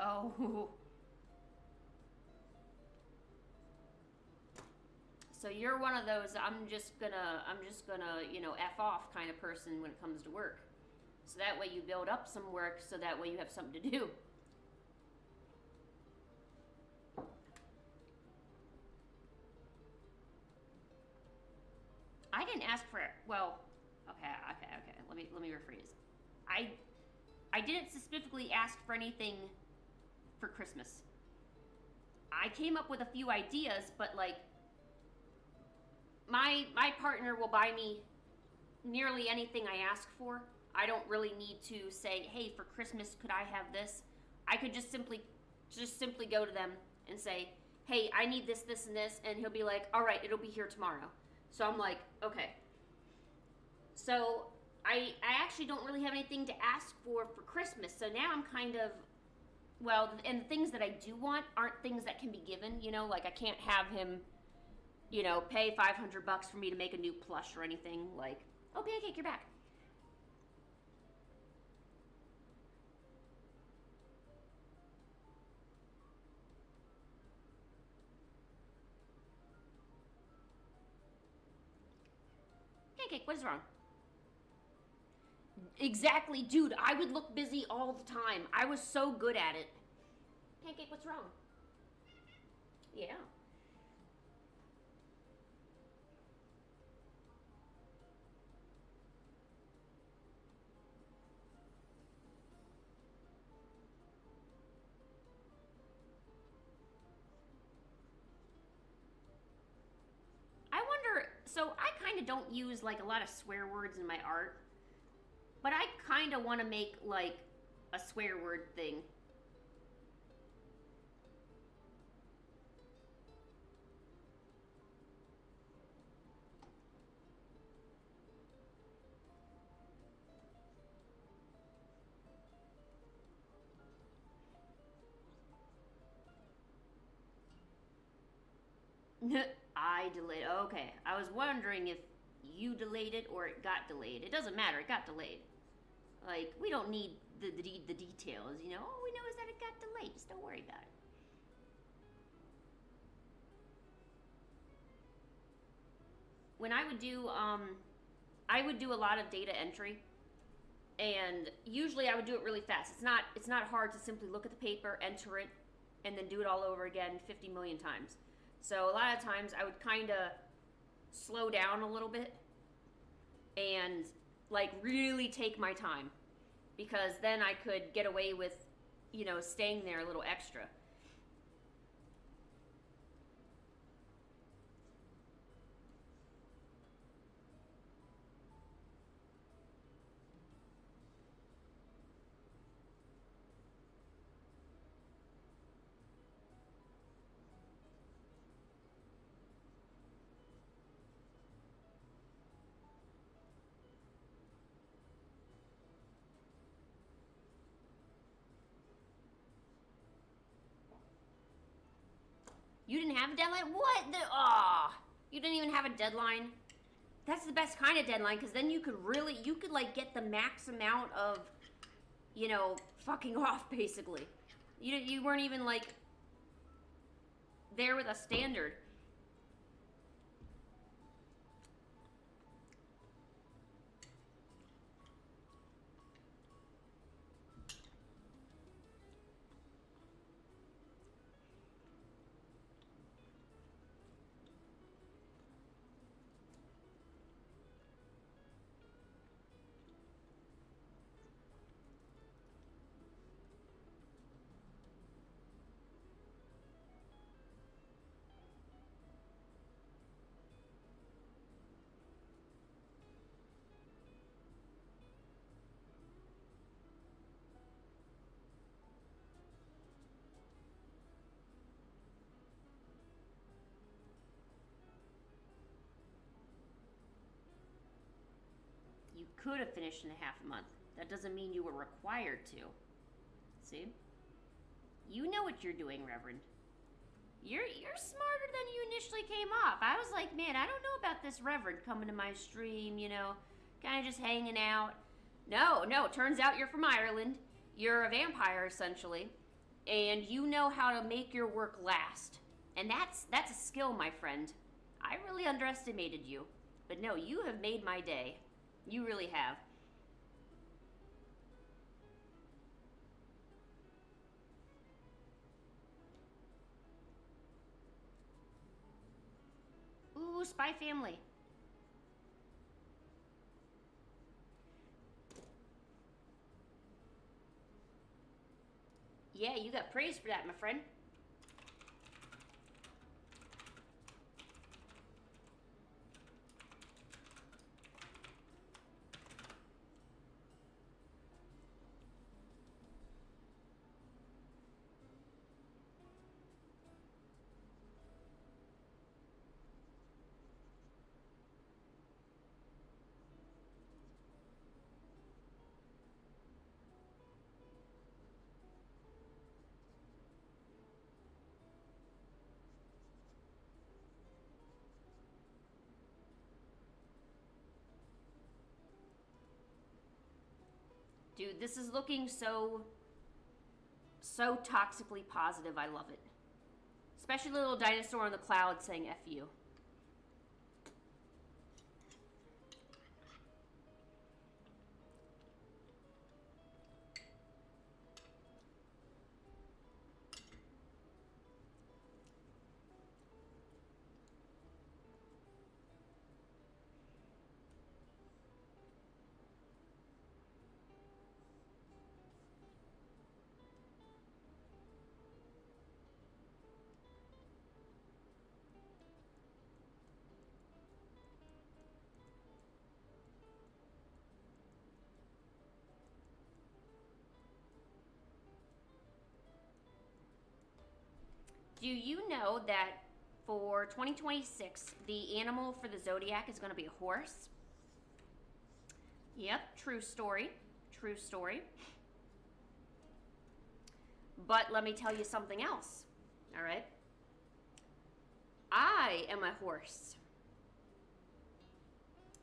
Oh, so you're one of those f off kind of person when it comes to work. So that way you build up some work, so that way you have something to do. I didn't ask for it. Well, okay. Let me rephrase. I I didn't specifically ask for anything for Christmas. I came up with a few ideas, but like my partner will buy me nearly anything I ask for. I don't really need to say, "Hey, for Christmas, could I have this?" I could just simply go to them and say, "Hey, I need this, this, and this," and he'll be like, "All right, it'll be here tomorrow." So I'm like, "Okay." So I actually don't really have anything to ask for Christmas. So now I'm kind of, well, and the things that I do want aren't things that can be given. Like I can't have him, pay $500 for me to make a new plush or anything. Like, oh, Pancake, you're back. Pancake, what is wrong? Exactly, dude. I would look busy all the time. I was so good at it. Pancake, what's wrong? Yeah. I wonder. So I kind of don't use like a lot of swear words in my art, but I kind of want to make like a swear word thing. I delayed. Okay, I was wondering if you delayed it or it got delayed. It doesn't matter. It got delayed. Like we don't need the details. All we know is that it got delayed. Just don't worry about it. When I would do a lot of data entry, and usually I would do it really fast. It's not hard to simply look at the paper, enter it, and then do it all over again 50 million times. So a lot of times I would kind of slow down a little bit and like really take my time, because then I could get away with, staying there a little extra. You didn't have a deadline? What? You didn't even have a deadline? That's the best kind of deadline, because then you could like get the max amount of, fucking off, basically. You weren't even like there with a standard. You could have finished in a half a month. That doesn't mean you were required to. See? You know what you're doing, Reverend. You're smarter than you initially came off. I was like, man, I don't know about this Reverend coming to my stream, kind of just hanging out. No, turns out you're from Ireland. You're a vampire, essentially. And you know how to make your work last. And that's a skill, my friend. I really underestimated you. But no, you have made my day. You really have. Ooh, Spy Family. Yeah, you got praise for that, my friend. Dude, this is looking so toxically positive. I love it. Especially the little dinosaur on the cloud saying F you. Do you know that for 2026, the animal for the zodiac is going to be a horse? Yep, true story. True story. But let me tell you something else. All right? I am a horse.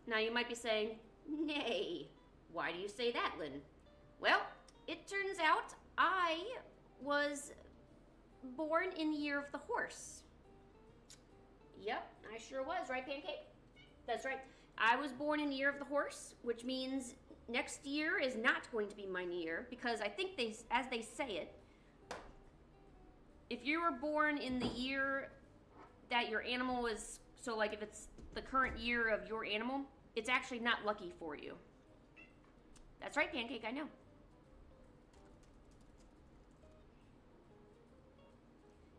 Now you might be saying, nay, why do you say that, Lynn? Well, it turns out I was born in the year of the horse. Yep, I sure was, right, Pancake? That's right. I was born in the year of the horse, which means next year is not going to be my year, because I think as they say it, if you were born in the year that your animal is, so like if it's the current year of your animal, it's actually not lucky for you. That's right, Pancake, I know.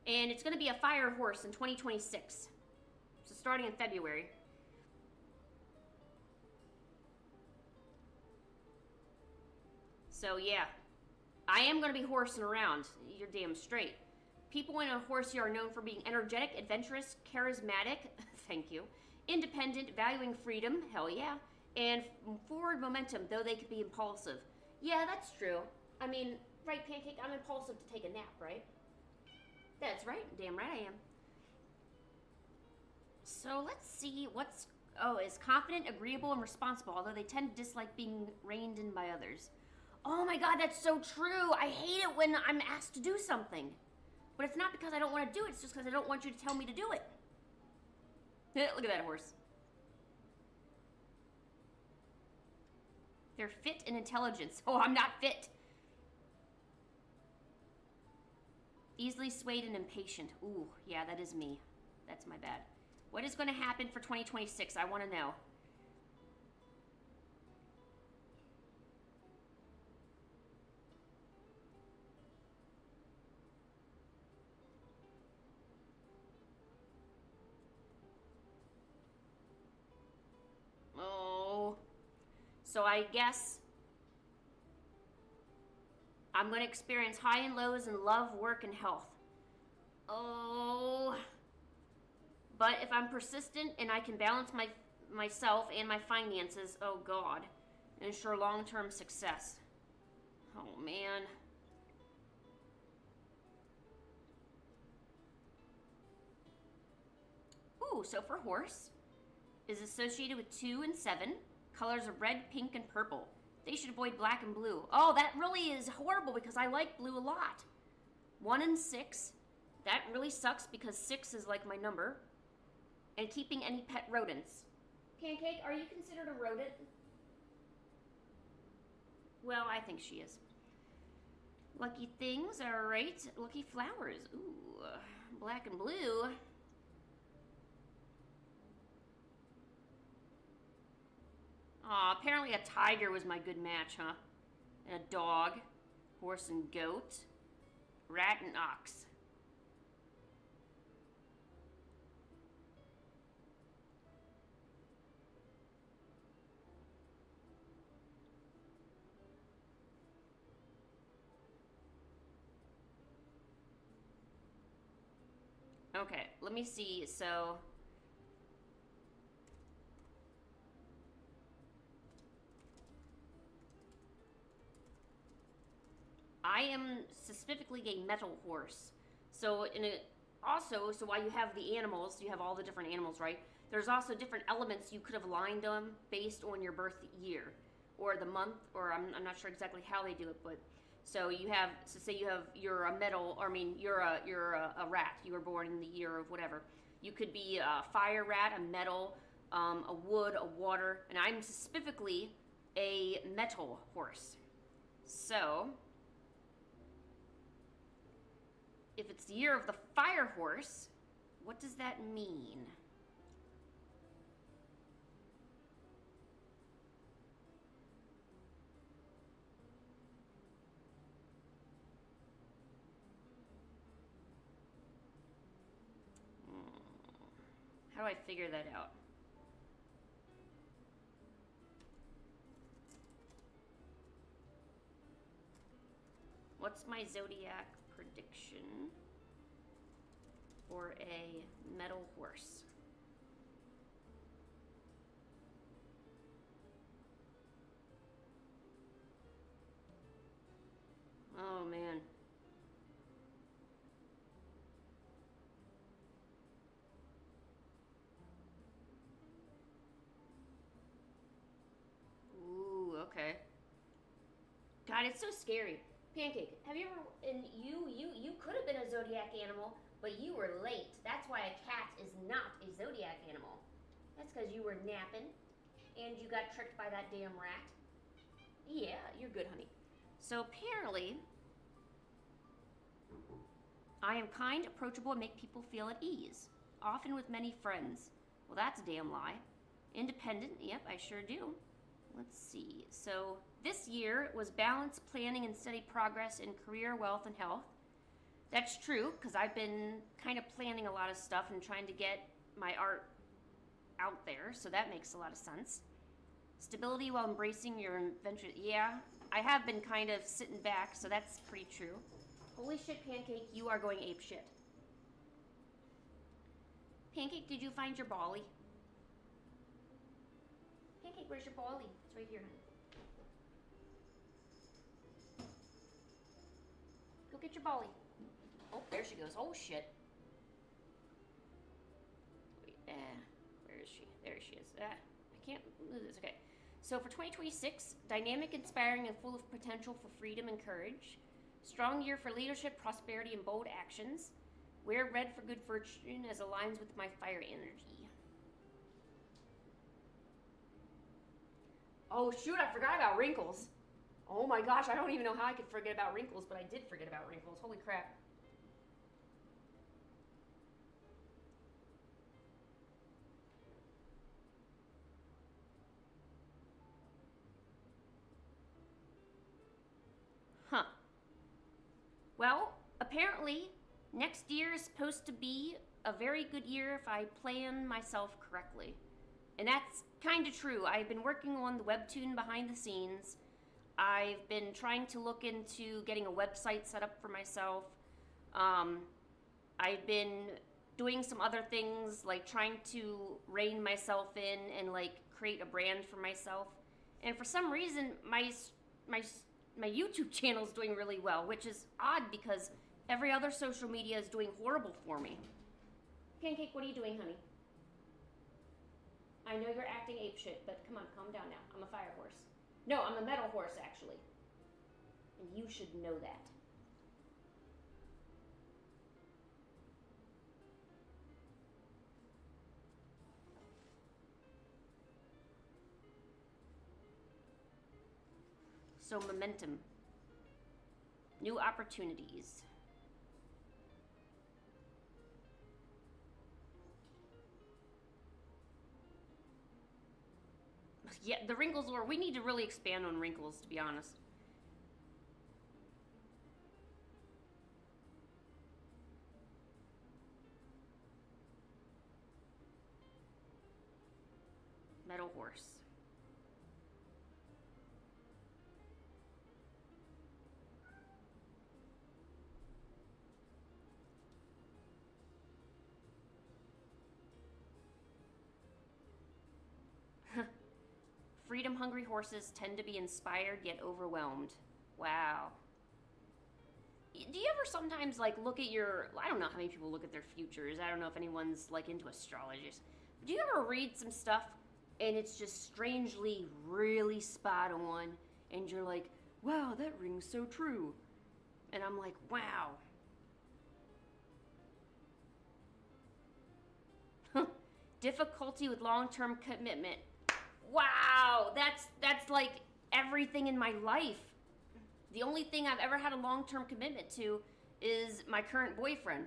And it's going to be a fire horse in 2026. So starting in February. So yeah, I am going to be horsing around. You're damn straight. People in a horsey are known for being energetic, adventurous, charismatic, thank you, independent, valuing freedom, hell yeah, and forward momentum, though they could be impulsive. Yeah, that's true. I mean, right, Pancake, I'm impulsive to take a nap, right? That's right, damn right I am. So let's see what's... Oh, is confident, agreeable, and responsible, although they tend to dislike being reined in by others. Oh my god, that's so true. I hate it when I'm asked to do something. But it's not because I don't want to do it, it's just because I don't want you to tell me to do it. Look at that horse. They're fit and intelligence. Oh, I'm not fit. Easily swayed and impatient. Ooh, yeah, that is me. That's my bad. What is going to happen for 2026? I want to know. Oh. So I guess I'm going to experience high and lows in love, work, and health. Oh. But if I'm persistent and I can balance myself and my finances, oh God, ensure long-term success. Oh man. Ooh, so for horse, is associated with 2 and 7, colors of red, pink, and purple. They should avoid black and blue. Oh, that really is horrible because I like blue a lot. 1 and 6, that really sucks because 6 is like my number. And keeping any pet rodents. Pancake, are you considered a rodent? Well, I think she is. Lucky things, alright. Lucky flowers. Ooh, black and blue. Aw, apparently a tiger was my good match, huh? And a dog, horse and goat, rat and ox. Okay, let me see. So I am specifically a metal horse. So so while you have the animals, you have all the different animals, right? There's also different elements you could have aligned them based on your birth year or the month, or I'm not sure exactly how they do it, but so you have, so say you're a metal, or I mean you're a rat. You were born in the year of whatever. You could be a fire rat, a metal, a wood, a water, and I'm specifically a metal horse. So if it's the year of the fire horse, what does that mean? How do I figure that out? What's my zodiac prediction for a metal horse? Oh man. Ooh, okay. God, it's so scary. Pancake, have you ever, and you could have been a zodiac animal, but you were late. That's why a cat is not a zodiac animal. That's because you were napping and you got tricked by that damn rat. Yeah, you're good, honey. So apparently, I am kind, approachable, and make people feel at ease, often with many friends. Well, that's a damn lie. Independent, yep, I sure do. Let's see. So this year was balance, planning, and steady progress in career, wealth, and health. That's true, because I've been kind of planning a lot of stuff and trying to get my art out there, so that makes a lot of sense. Stability while embracing your adventure. Yeah, I have been kind of sitting back, so that's pretty true. Holy shit, Pancake, you are going ape shit. Pancake, did you find your Bolly? Pancake, where's your Bolly? It's right here. Go get your Bolly. Oh, there she goes. Oh, shit. Wait, where is she? There she is. I can't move this. Okay. So for 2026, dynamic, inspiring, and full of potential for freedom and courage. Strong year for leadership, prosperity, and bold actions. Wear red for good fortune as aligns with my fire energy. Oh shoot, I forgot about wrinkles. Oh my gosh, I don't even know how I could forget about wrinkles, but I did forget about wrinkles. Holy crap. Huh. Well, apparently, next year is supposed to be a very good year if I plan myself correctly. And that's kind of true. I've been working on the webtoon behind the scenes. I've been trying to look into getting a website set up for myself. I've been doing some other things, like trying to rein myself in and like create a brand for myself. And for some reason, my YouTube channel is doing really well, which is odd because every other social media is doing horrible for me. Pancake, what are you doing, honey? I know you're acting apeshit, but come on, calm down now. I'm a fire horse. No, I'm a metal horse, actually. And you should know that. So, momentum. New opportunities. Yeah, the wrinkles were. We need to really expand on wrinkles, to be honest. Metal horse. Freedom hungry horses tend to be inspired yet overwhelmed. Wow. Do you ever sometimes like look at your, I don't know how many people look at their futures. I don't know if anyone's like into astrologers. Do you ever read some stuff and it's just strangely really spot on and you're like, wow, that rings so true. And I'm like, wow. Difficulty with long-term commitment. Wow, that's like everything in my life. The only thing I've ever had a long-term commitment to is my current boyfriend.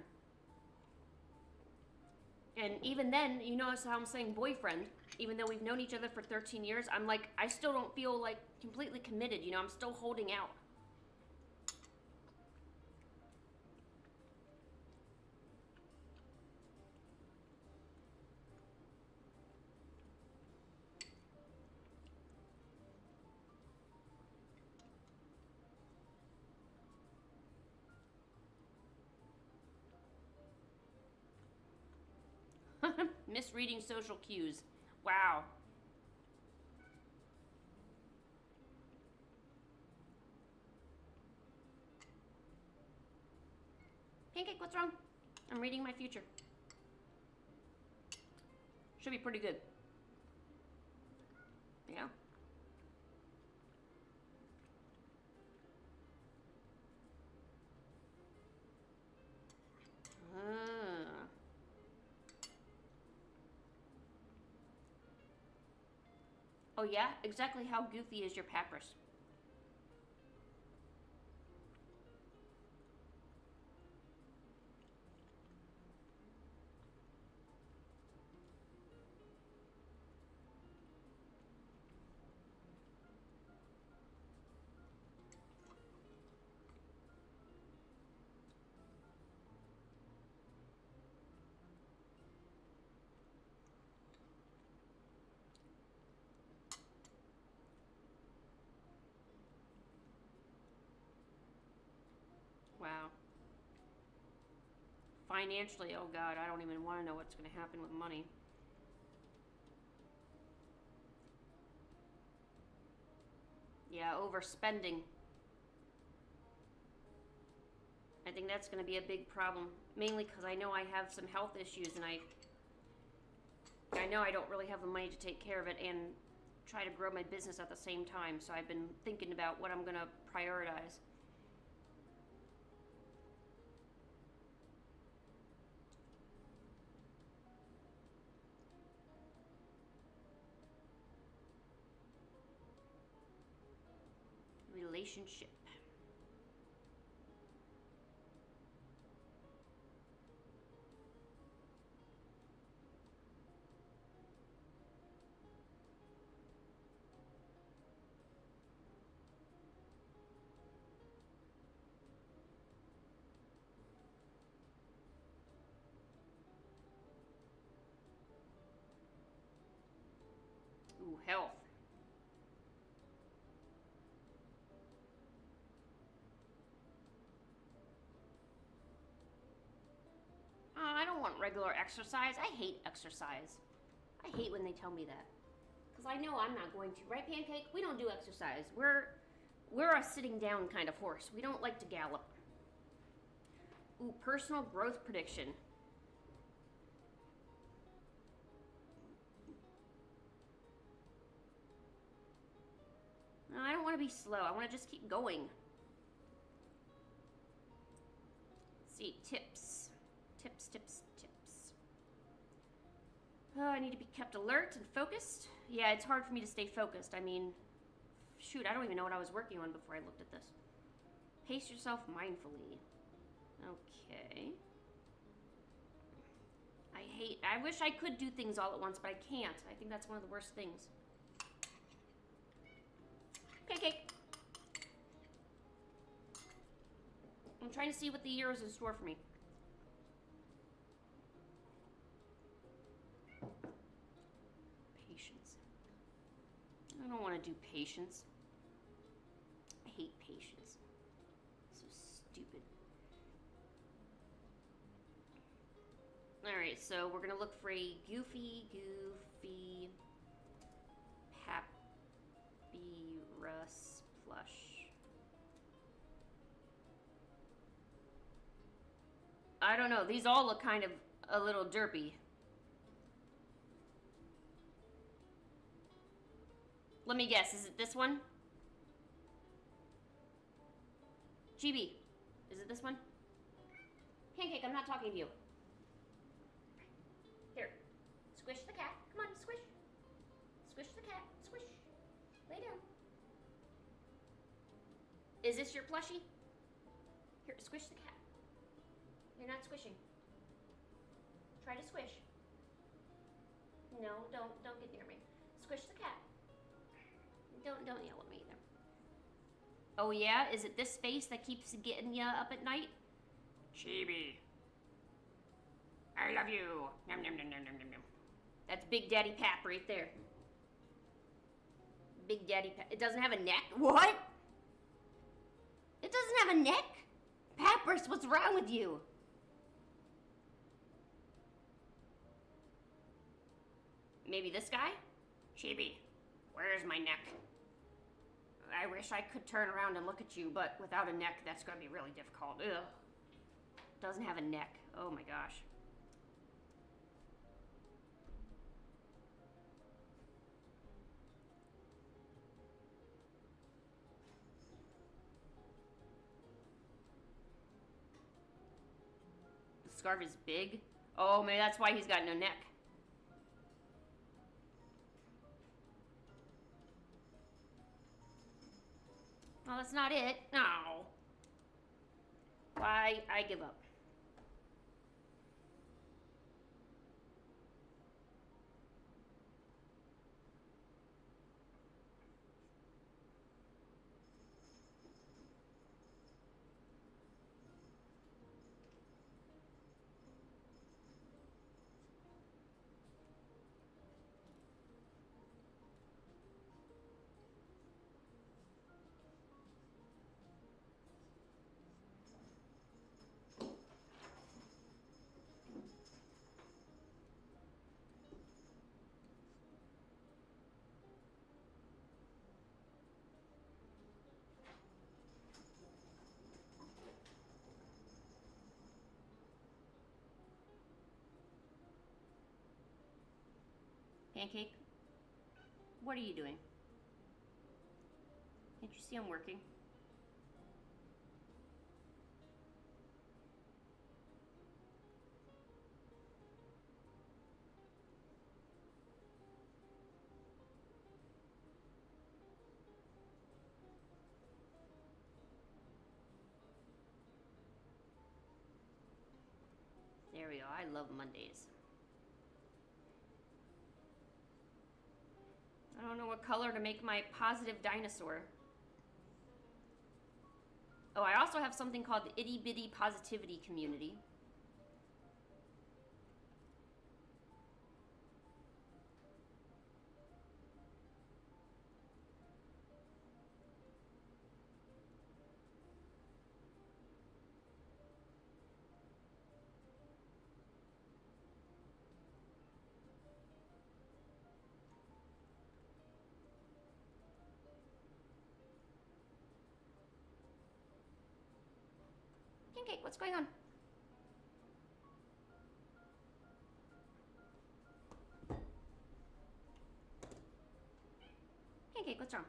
And even then, you notice how I'm saying boyfriend, even though we've known each other for 13 years, I'm like, I still don't feel like completely committed, you know, I'm still holding out. Misreading social cues. Wow. Pancake, what's wrong? I'm reading my future. Should be pretty good. Yeah. Oh yeah? Exactly how goofy is your Papyrus? financially, oh God, I don't even want to know what's going to happen with money. Yeah, overspending. I think that's going to be a big problem, mainly because I know I have some health issues, and I know I don't really have the money to take care of it and try to grow my business at the same time. So I've been thinking about what I'm going to prioritize. Relationship. Ooh, health. I don't want regular exercise. I hate exercise. I hate when they tell me that. Because I know I'm not going to. Right, Pancake? We don't do exercise. We're a sitting down kind of horse. We don't like to gallop. Ooh, personal growth prediction. No, I don't want to be slow. I want to just keep going. Let's see, tips. Tips. Oh, I need to be kept alert and focused. Yeah, it's hard for me to stay focused. I mean, shoot, I don't even know what I was working on before I looked at this. Pace yourself mindfully. Okay. I wish I could do things all at once, but I can't. I think that's one of the worst things. Pancake. I'm trying to see what the year is in store for me. Patience. I don't want to do patience. I hate patience. So stupid. Alright, so we're gonna look for a Goofy Papyrus plush. I don't know, these all look kind of a little derpy. Let me guess, is it this one? GB, is it this one? Pancake, I'm not talking to you. Here, squish the cat. Come on, squish. Squish the cat, squish. Lay down. Is this your plushie? Here, squish the cat. You're not squishing. Try to squish. No, don't get near me. Squish the cat. Don't yell at me either. Oh yeah? Is it this face that keeps getting you up at night? Chibi. I love you. Nom, nom, nom, nom, nom, nom. That's Big Daddy Pap right there. Big Daddy Pap. It doesn't have a neck? What? It doesn't have a neck? Papyrus, what's wrong with you? Maybe this guy? Chibi, where's my neck? I wish I could turn around and look at you, but without a neck, that's going to be really difficult. Ugh. Doesn't have a neck. Oh my gosh. The scarf is big. Oh, maybe that's why he's got no neck. Well, that's not it. No. Why? I give up. Pancake, what are you doing? Can't you see I'm working? There we go. I love Mondays. I don't know what color to make my positive dinosaur. Oh, I also have something called the Itty Bitty Positivity Community. Pancake, what's going on? Pancake, what's wrong?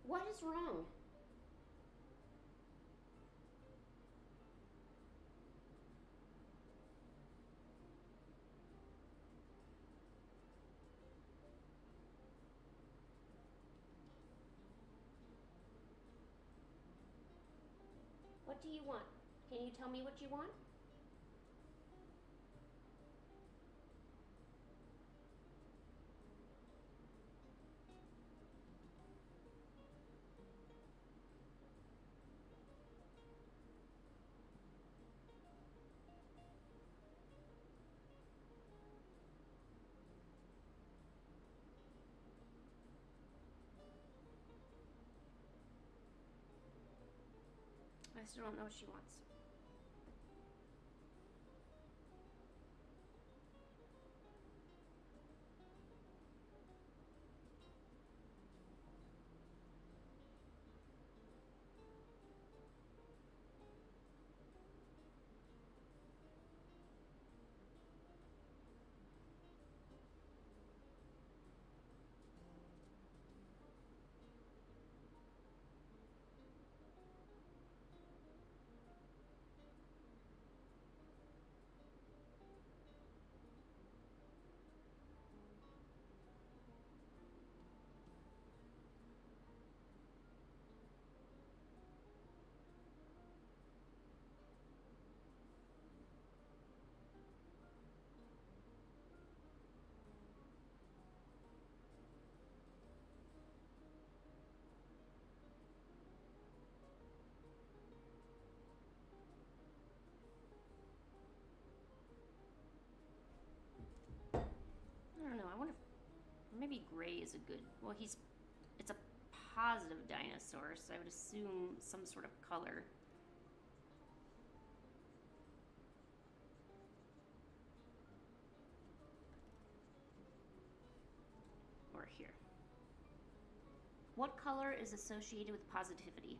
What is wrong? What do you want? Can you tell me what you want? I still don't know what she wants. I don't know. I wonder if maybe gray is a good. Well, it's a positive dinosaur, so I would assume some sort of color. Or here. What color is associated with positivity?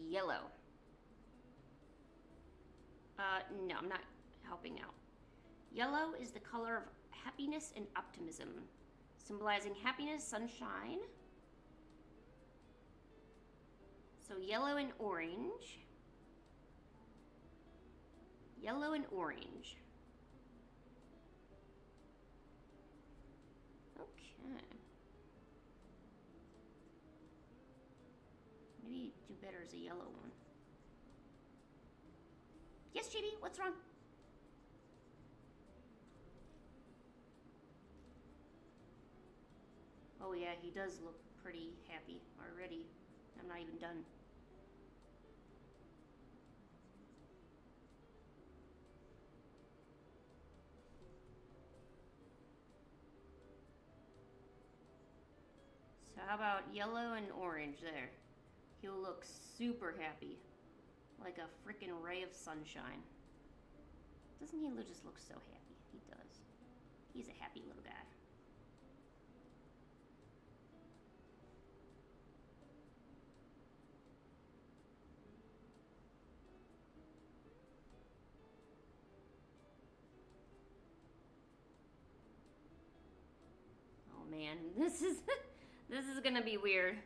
Yellow. No, I'm not helping out. Yellow is the color of happiness and optimism, symbolizing happiness, sunshine. So yellow and orange. Yellow and orange. Okay. Maybe do better as a yellow one. Yes, Chibi, what's wrong? Oh yeah, he does look pretty happy already. I'm not even done. So how about yellow and orange there? He'll look super happy. Like a freaking ray of sunshine. Doesn't he just look so happy? He does. He's a happy little guy. man. This is this is gonna be weird.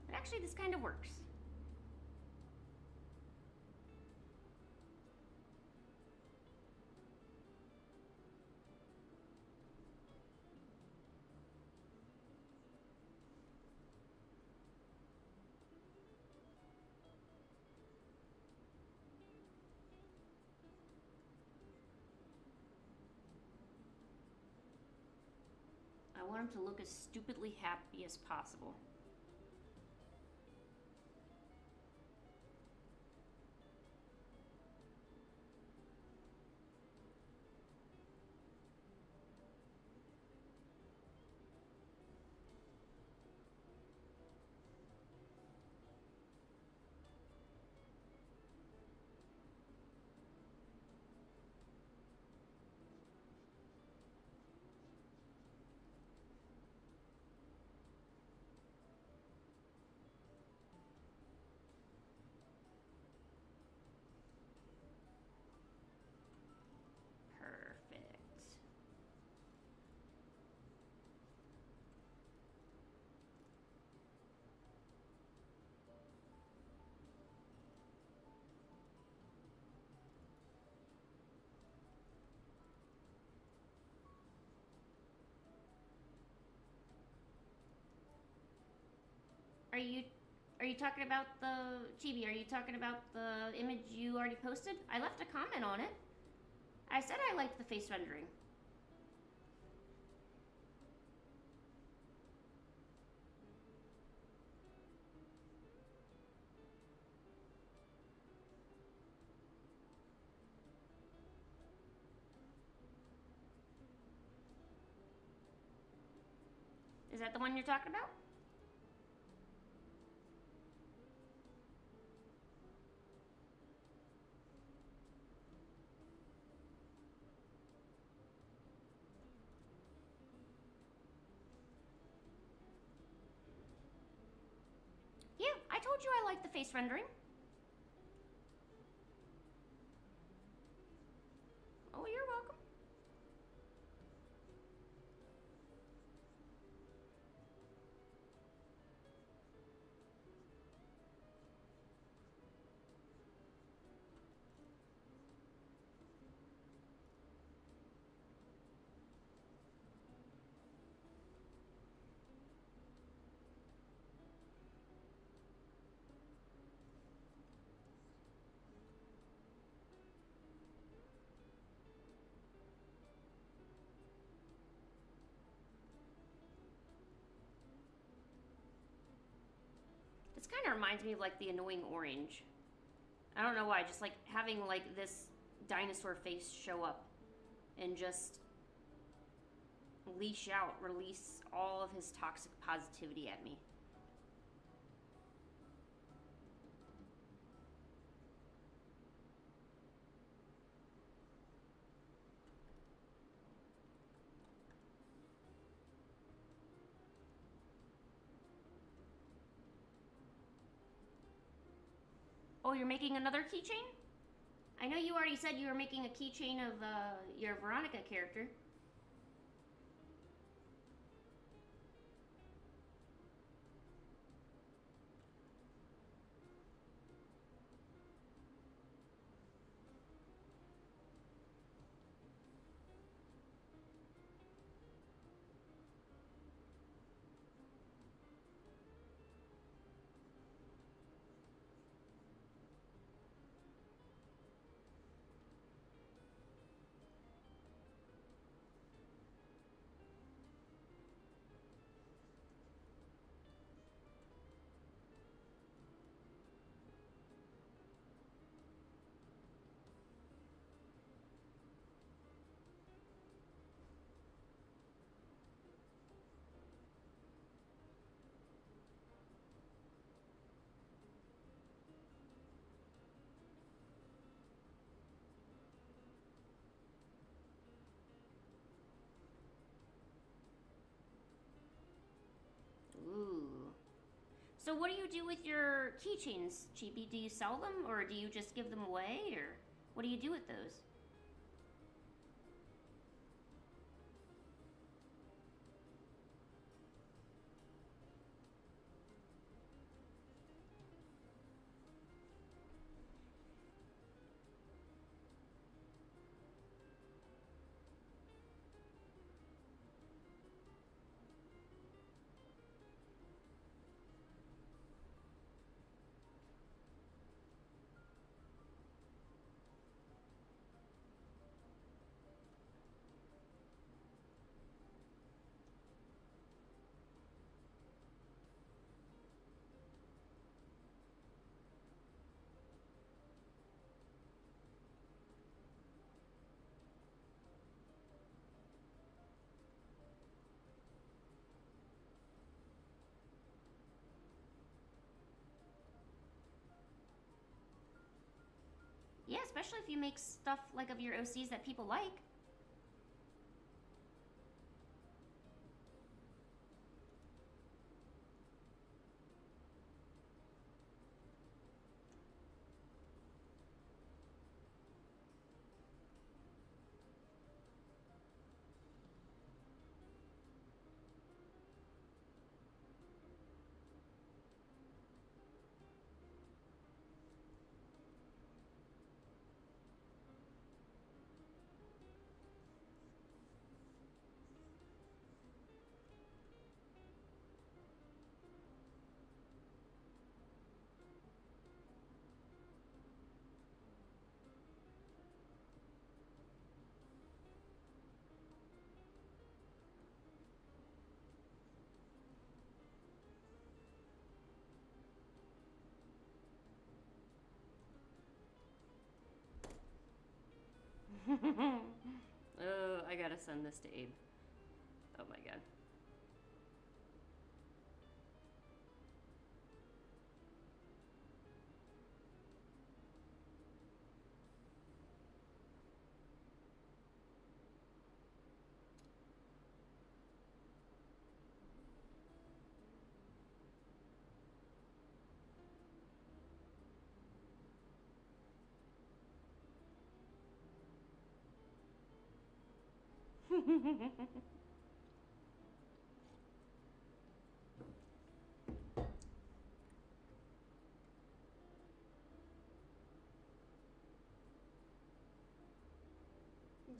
But actually, this kind of works. I want him to look as stupidly happy as possible. Perfect. Are you talking about the Chibi? Are you talking about the image you already posted? I left a comment on it. I said I liked the face rendering. Is that the one you're talking about? Yeah, I told you I like the face rendering. Oh, you're welcome. This kind of reminds me of like the annoying orange. I don't know why, just like having like this dinosaur face show up and just leash out, release all of his toxic positivity at me. Oh, you're making another keychain? I know you already said you were making a keychain of your Veronica character. So what do you do with your keychains, Chibi? Do you sell them or do you just give them away or what do you do with those? Yeah, especially if you make stuff like of your OCs that people like. Oh, I gotta send this to Abe. Oh my god.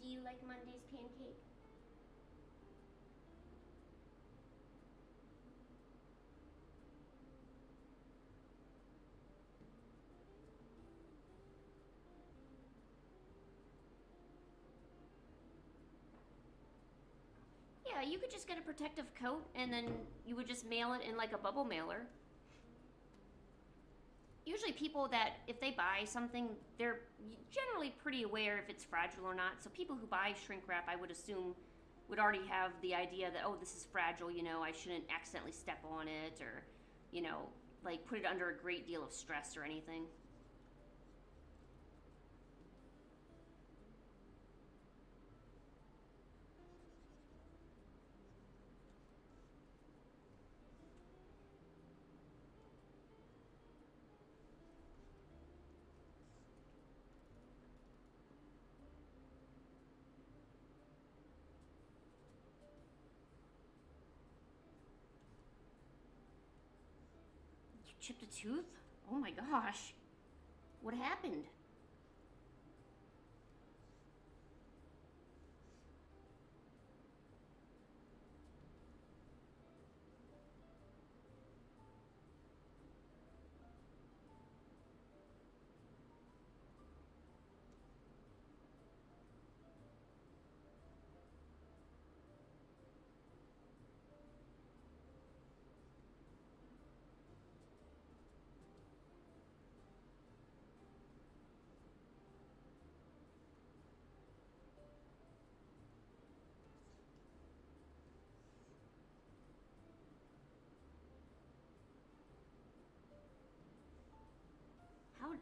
Do you like Monday's pancake? Yeah, you could just get a protective coat and then you would just mail it in like a bubble mailer. Usually, people that, if they buy something, they're generally pretty aware if it's fragile or not. So, people who buy shrink wrap, I would assume, would already have the idea that, oh, this is fragile, I shouldn't accidentally step on it or, you know, like put it under a great deal of stress or anything. You chipped a tooth? Oh my gosh. What happened?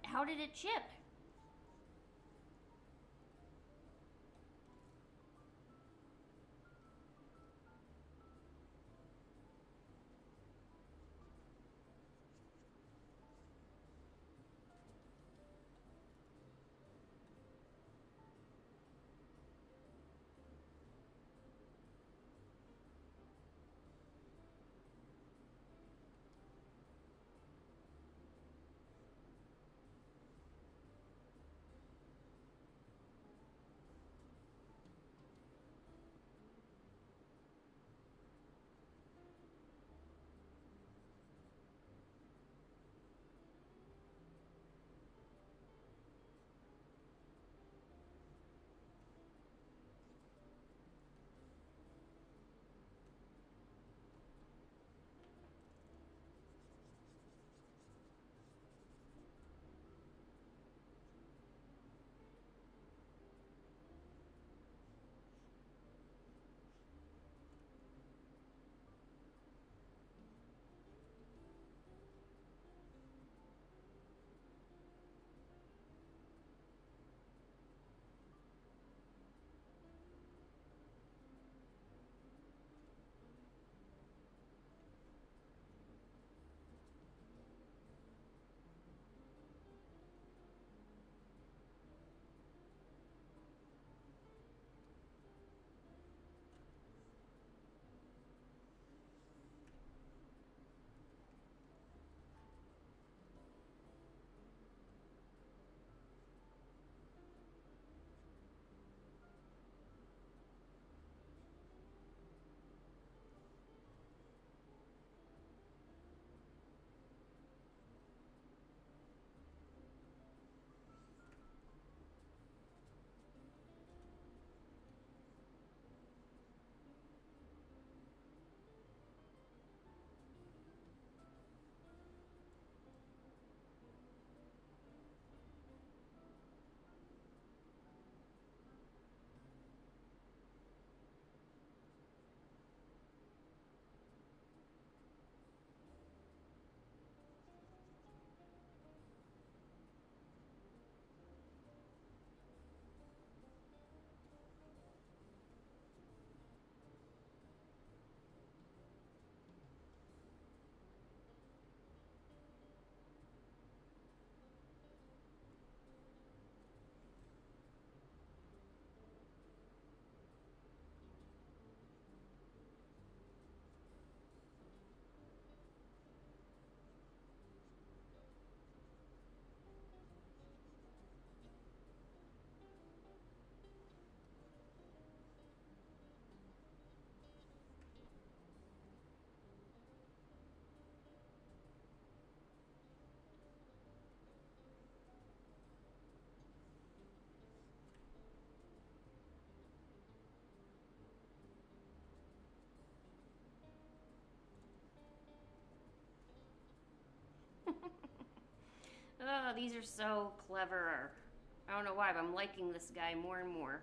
How did it chip? Oh, these are so clever. I don't know why, but I'm liking this guy more and more.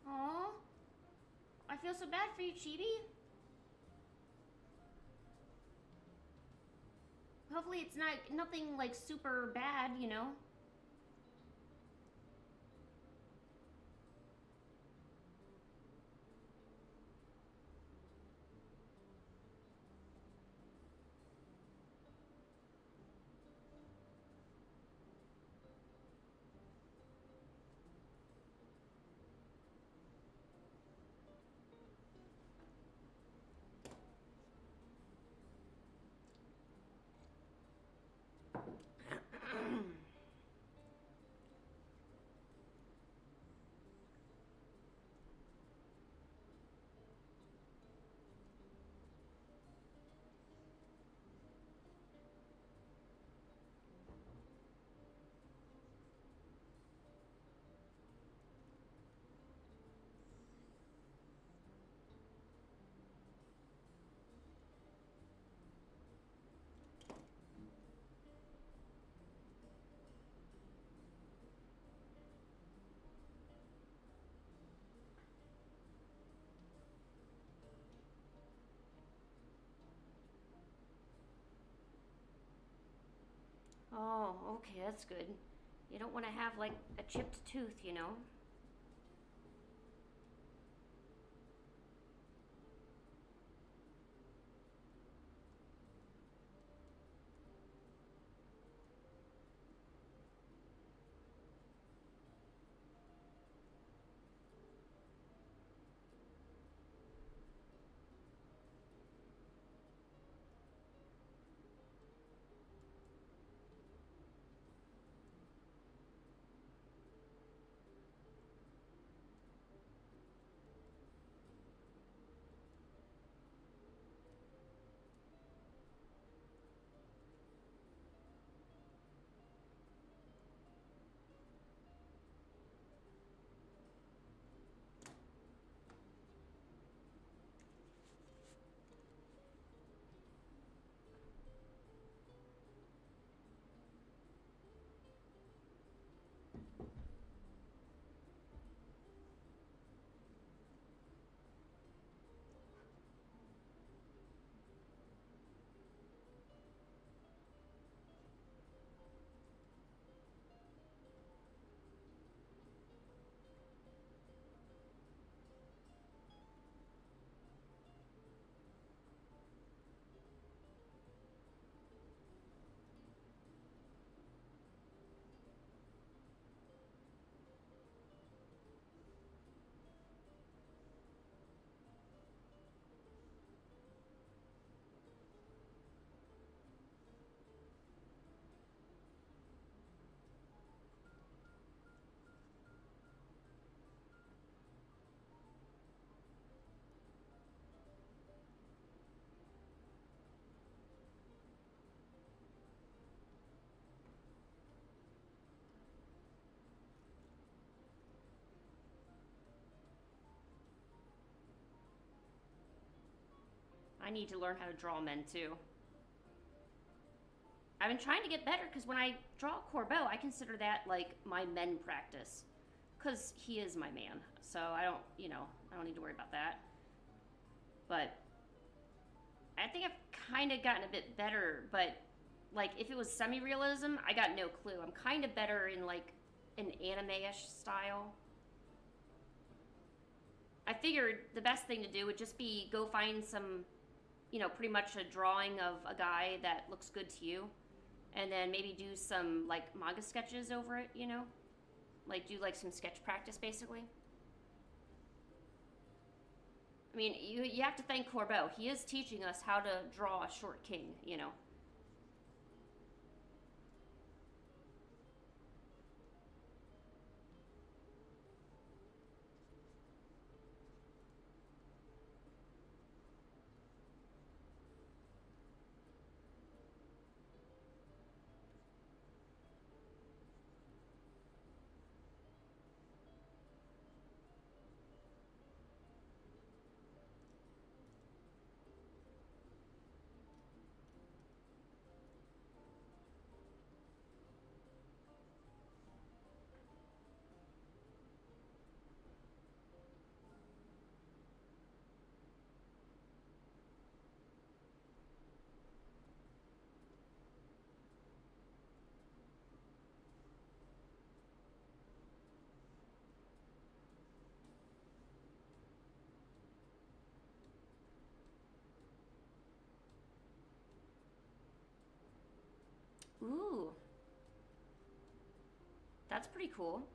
Aw, I feel so bad for you, Chibi. Hopefully it's not nothing like super bad, you know? Oh, okay, that's good. You don't want to have like a chipped tooth, you know? I need to learn how to draw men too. I've been trying to get better because when I draw Corbeau, I consider that like my men practice because he is my man. So I don't, I don't need to worry about that. But I think I've kind of gotten a bit better. But like if it was semi-realism, I got no clue. I'm kind of better in like an anime-ish style. I figured the best thing to do would just be go find some, pretty much a drawing of a guy that looks good to you, and then maybe do some like manga sketches over it, like do like some sketch practice basically. I mean, you have to thank Corbeau. He is teaching us how to draw a short king. Ooh, that's pretty cool.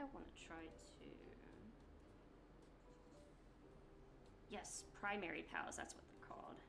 I want to try to. Yes, primary PALs, that's what they're called.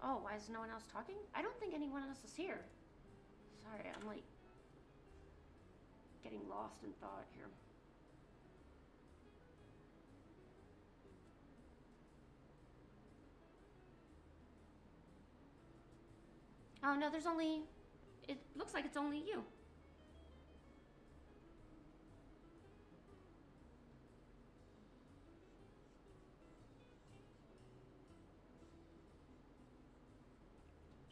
Oh, why is no one else talking? I don't think anyone else is here. Sorry, I'm like getting lost in thought here. Oh no, there's only, it looks like it's only you.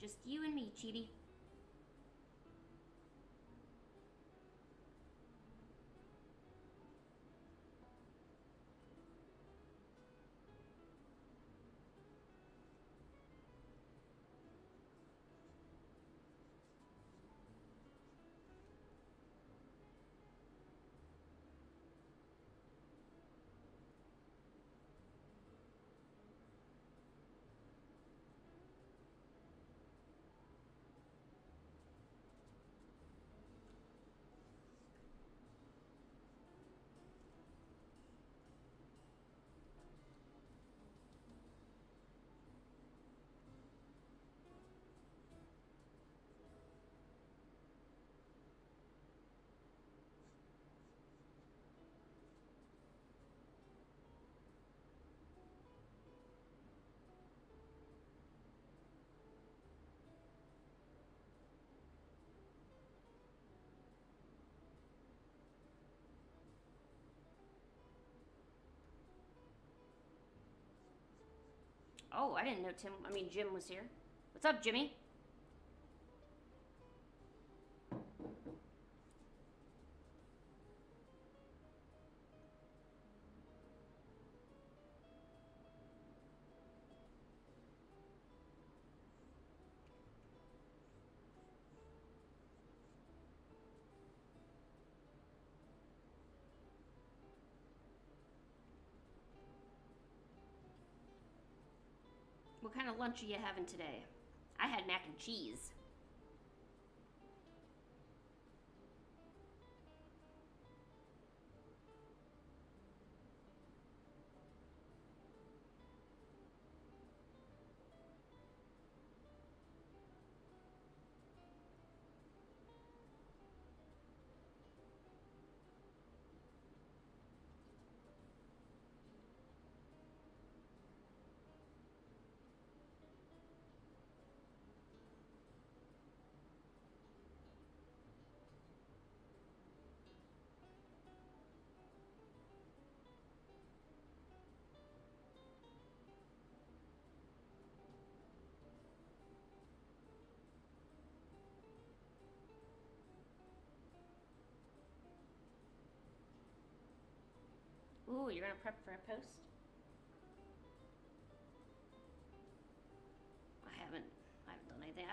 Just you and me, Chibi. Oh, I didn't know Jim was here. What's up, Jimmy? What kind of lunch are you having today? I had mac and cheese. Ooh, you're gonna prep for a post? I haven't done anything.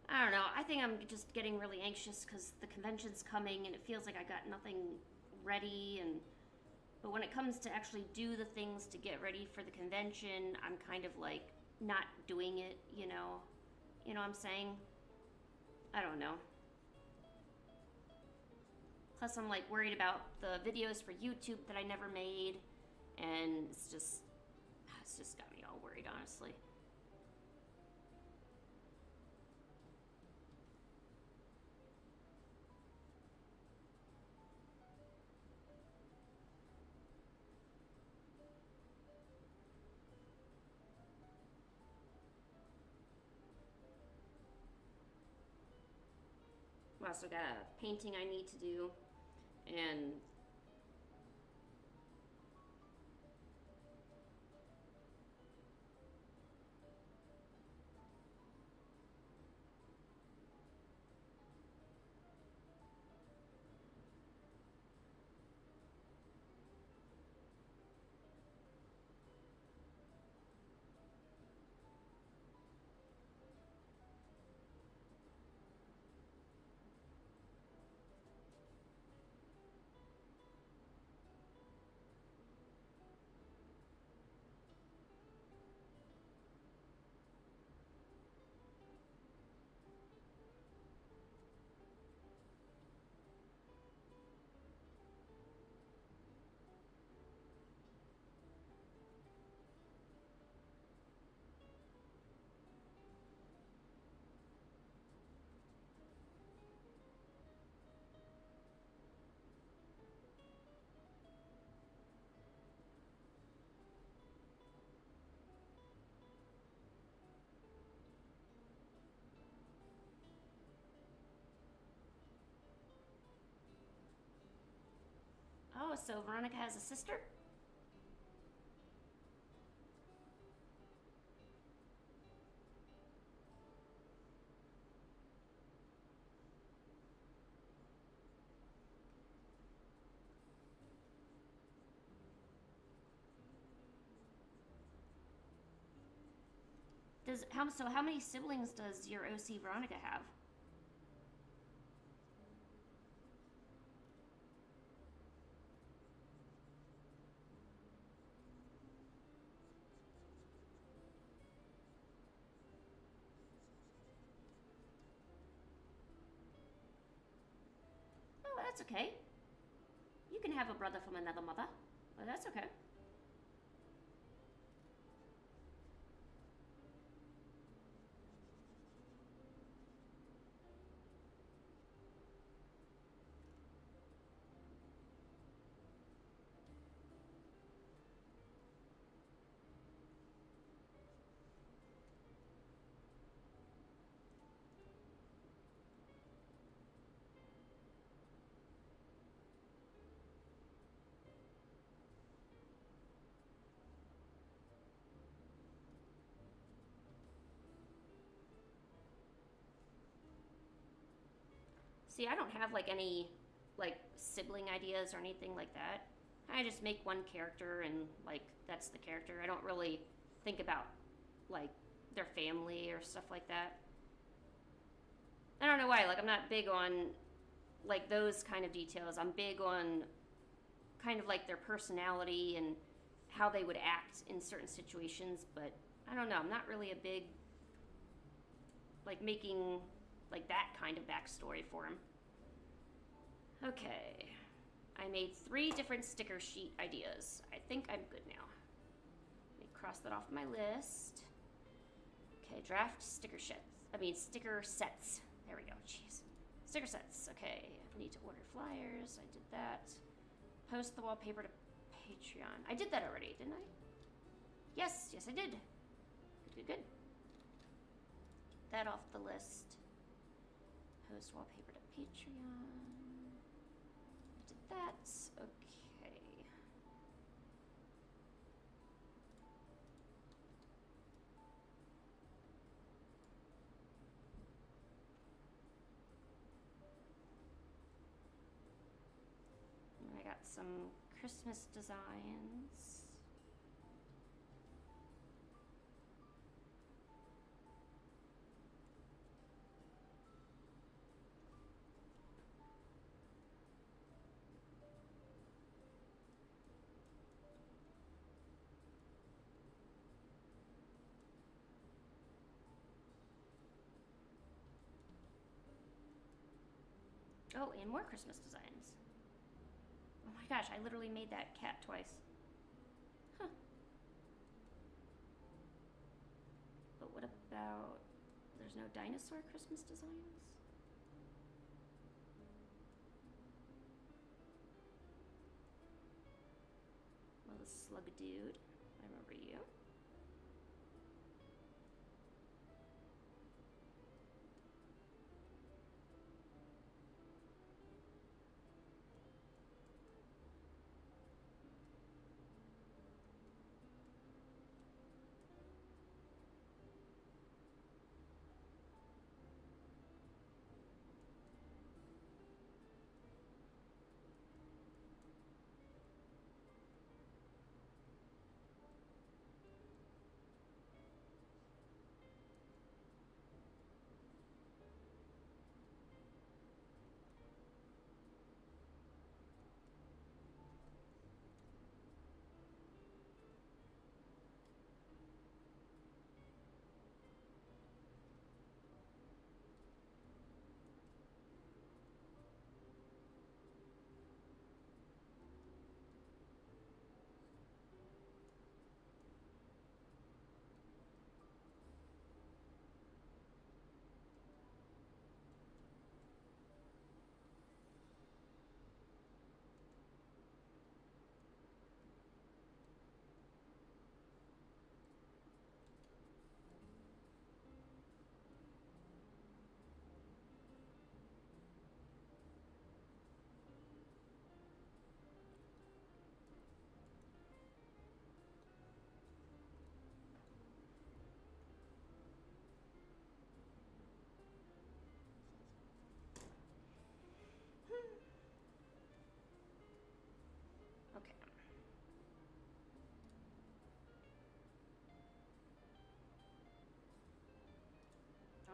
I don't know. I think I'm just getting really anxious because the convention's coming and it feels like I got nothing ready. And but when it comes to actually do the things to get ready for the convention, I'm kind of like not doing it. You know what I'm saying? I don't know. Plus, I'm like worried about the videos for YouTube that I never made, and it's just got me all worried, honestly. I also got a painting I need to do, and so Veronica has a sister? How many siblings does your OC Veronica have? Oh, that's okay. You can have a brother from another mother. Well, that's okay. See, I don't have like any like sibling ideas or anything like that. I just make one character and like that's the character. I don't really think about like their family or stuff like that. I don't know why. Like I'm not big on like those kind of details. I'm big on kind of like their personality and how they would act in certain situations, but I don't know. I'm not really a big like making like that kind of backstory for him. Okay. I made 3 different sticker sheet ideas. I think I'm good now. Let me cross that off my list. Okay, draft sticker sticker sets. There we go. Jeez. Sticker sets. Okay. I need to order flyers. I did that. Post the wallpaper to Patreon. I did that already, didn't I? Yes, I did. Good. Get that off the list. Post wallpaper to Patreon. I did that. Okay. I got some Christmas designs. Oh, and more Christmas designs. Oh my gosh, I literally made that cat twice. Huh. But what about... There's no dinosaur Christmas designs? Well, the slug dude. I remember you.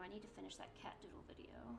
Oh, I need to finish that cat doodle video.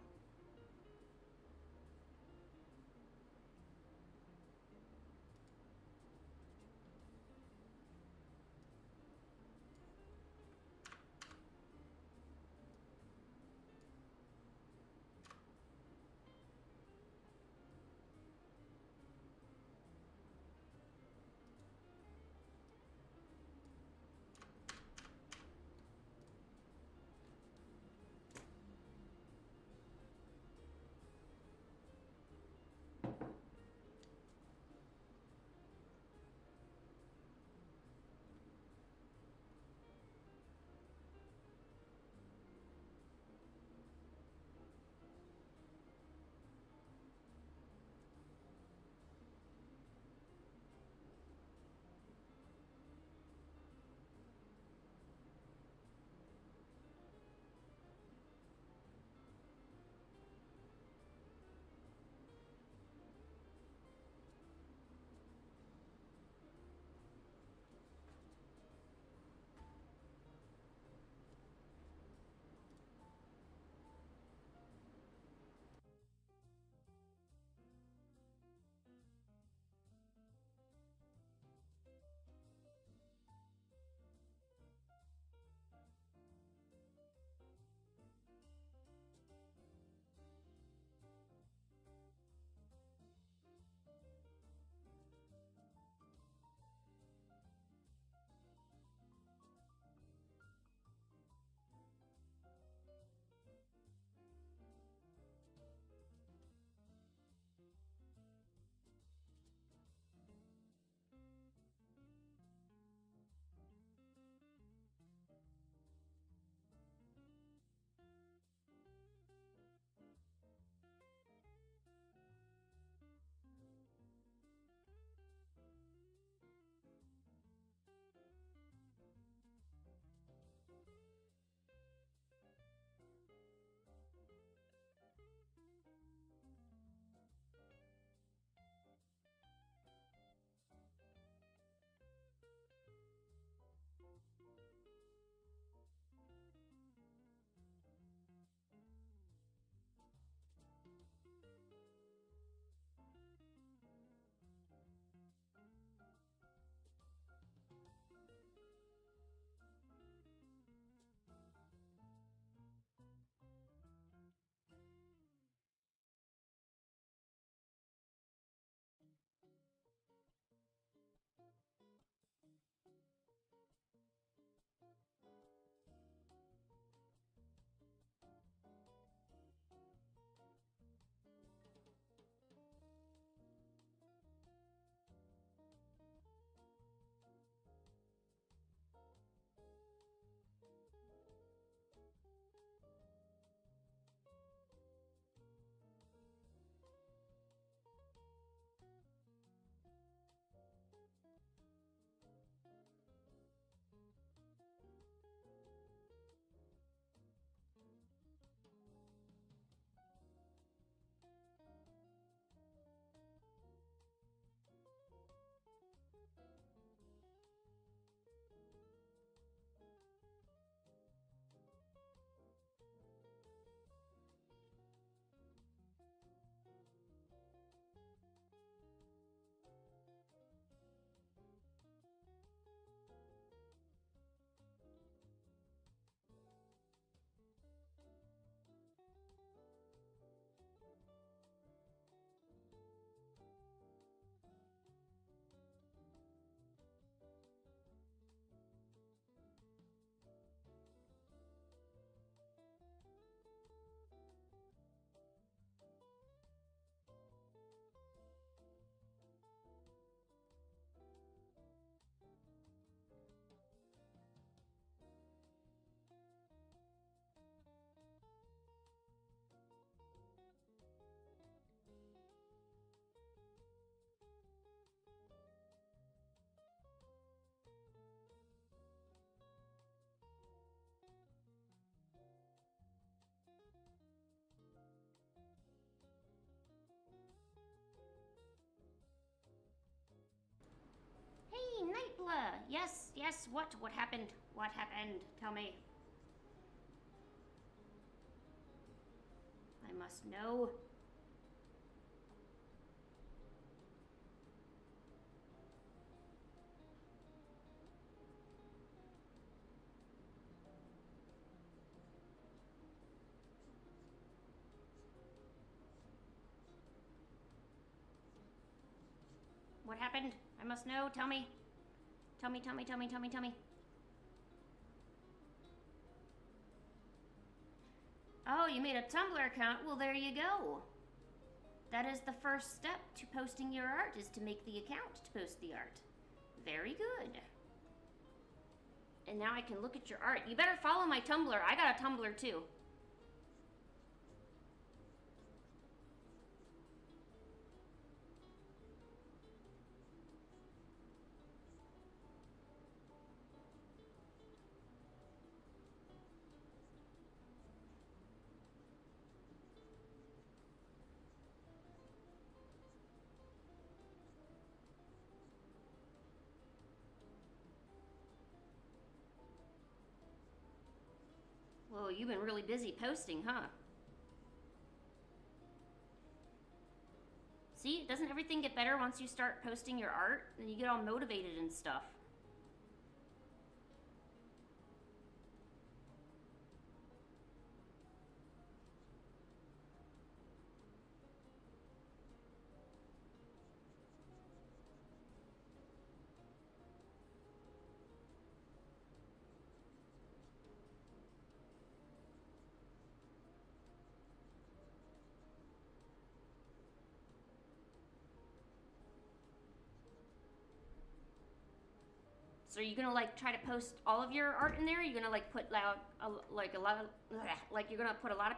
Hey, Nightbla! Yes, what? What happened? What happened? Tell me. must know. What happened? I must know. Tell me. Tell me, tell me, tell me, tell me, tell me. Oh, you made a Tumblr account? Well, there you go. That is the first step to posting your art, is to make the account to post the art. Very good. And now I can look at your art. You better follow my Tumblr. I got a Tumblr too. Whoa, you've been really busy posting, huh? See, doesn't everything get better once you start posting your art? And you get all motivated and stuff. So are you gonna like try to post all of your art in there? Are you gonna like put like a lot of like you're gonna put a lot of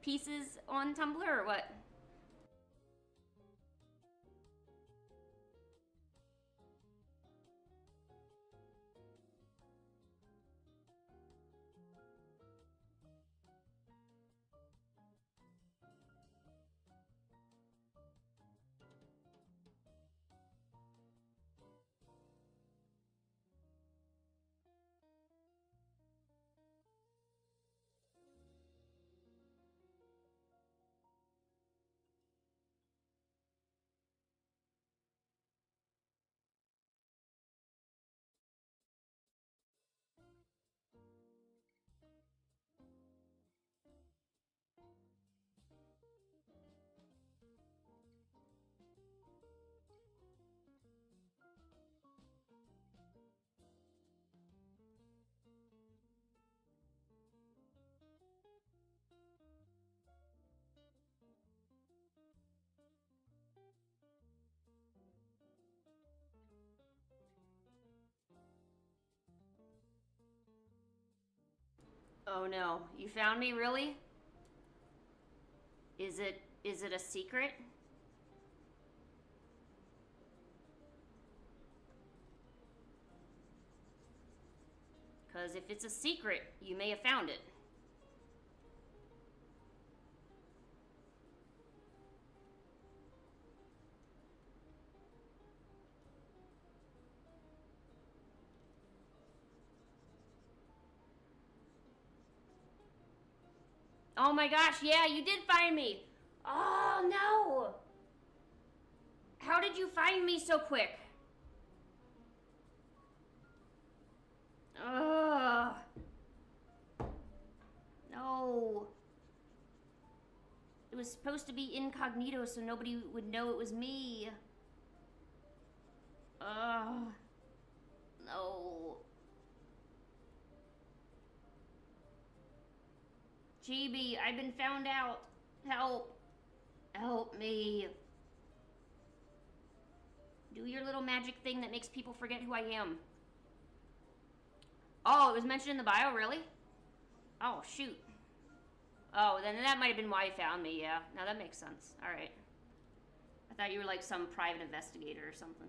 pieces on Tumblr or what? Oh no, you found me, really? Is it a secret? Cause if it's a secret, you may have found it. Oh my gosh, yeah, you did find me. Oh no. How did you find me so quick? Ugh. No. It was supposed to be incognito so nobody would know it was me. Ugh. No. Chibi, I've been found out. Help. Help me. Do your little magic thing that makes people forget who I am. Oh, it was mentioned in the bio, really? Oh, shoot. Oh, then that might have been why you found me, yeah. Now that makes sense. Alright. I thought you were like some private investigator or something.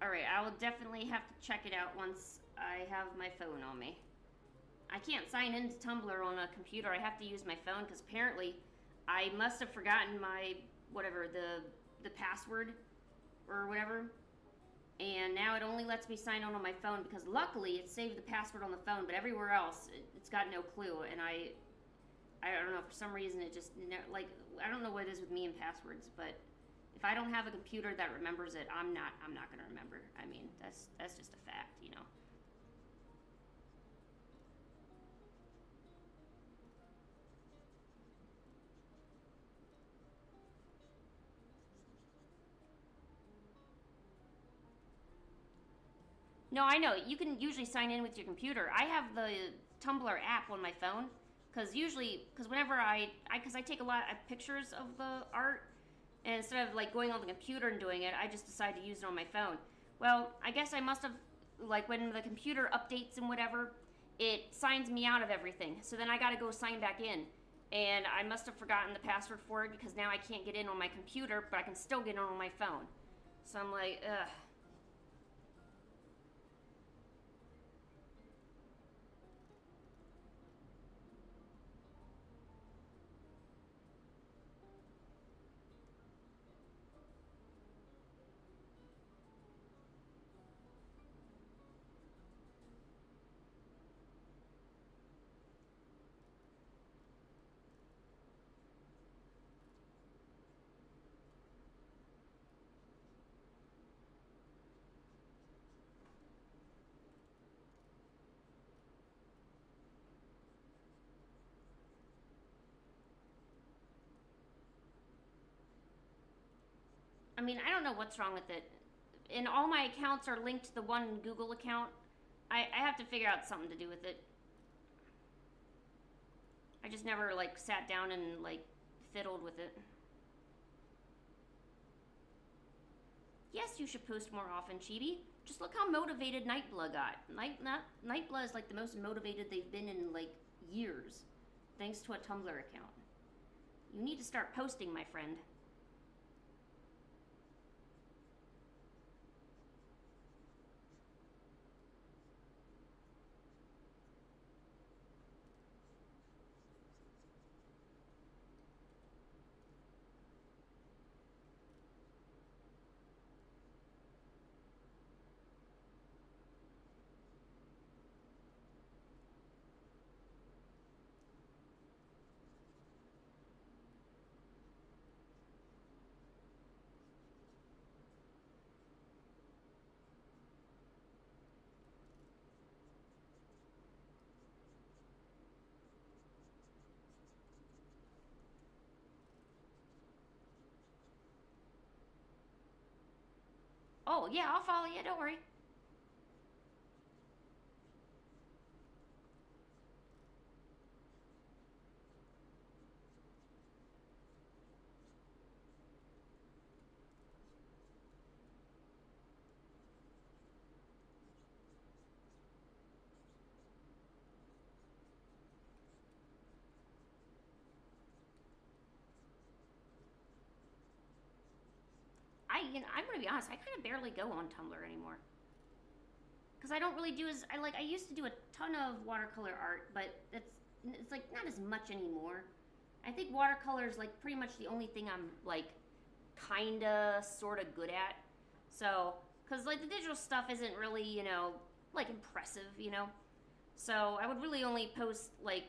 Alright, I will definitely have to check it out once I have my phone on me. I can't sign into Tumblr on a computer. I have to use my phone because apparently I must have forgotten my whatever the password or whatever, and now it only lets me sign on my phone because luckily it saved the password on the phone, but everywhere else it's got no clue, and I don't know, for some reason it just like I don't know what it is with me and passwords, but if I don't have a computer that remembers it, I'm not gonna remember. I mean, that's just a fact, you know. No, I know. You can usually sign in with your computer. I have the Tumblr app on my phone because whenever because I take a lot of pictures of the art, and instead of like going on the computer and doing it, I just decide to use it on my phone. Well, I guess I must have like when the computer updates and whatever, it signs me out of everything. So then I got to go sign back in. And I must have forgotten the password for it because now I can't get in on my computer, but I can still get in on my phone. So I'm like, ugh. I mean, I don't know what's wrong with it. And all my accounts are linked to the one Google account. I have to figure out something to do with it. I just never like sat down and like fiddled with it. Yes, you should post more often, Chibi. Just look how motivated Nightblood got. Nightblood is like the most motivated they've been in like years, thanks to a Tumblr account. You need to start posting, my friend. Oh yeah, I'll follow you. Don't worry. I'm gonna be honest. I kind of barely go on Tumblr anymore because I don't really do as I used to do a ton of watercolor art, but it's like not as much anymore. I think watercolor is like pretty much the only thing I'm like kinda sorta good at. So, because like the digital stuff isn't really like impressive, you know. So I would really only post like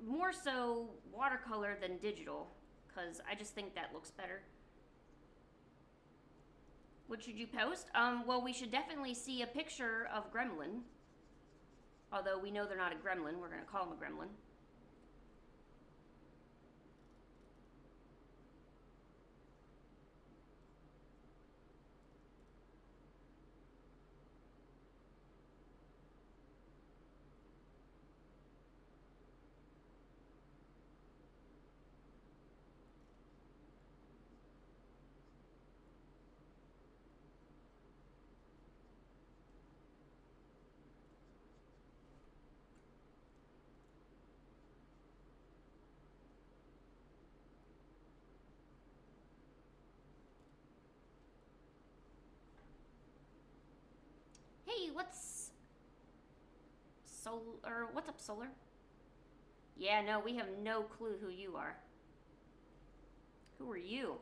more so watercolor than digital because I just think that looks better. What should you post? Well, we should definitely see a picture of Gremlin. Although we know they're not a gremlin, we're gonna call them a gremlin. what's up, Solar? Yeah, no, we have no clue who you are. Who are you?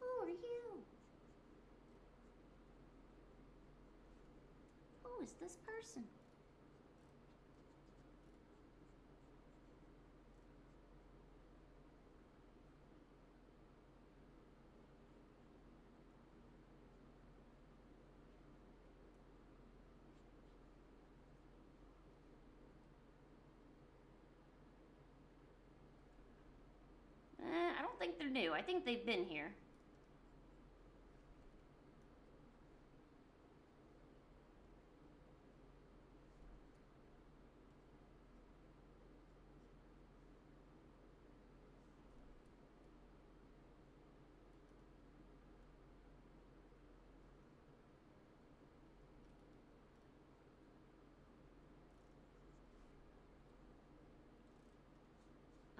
Who are you? Who is this person? I don't think they're new. I think they've been here.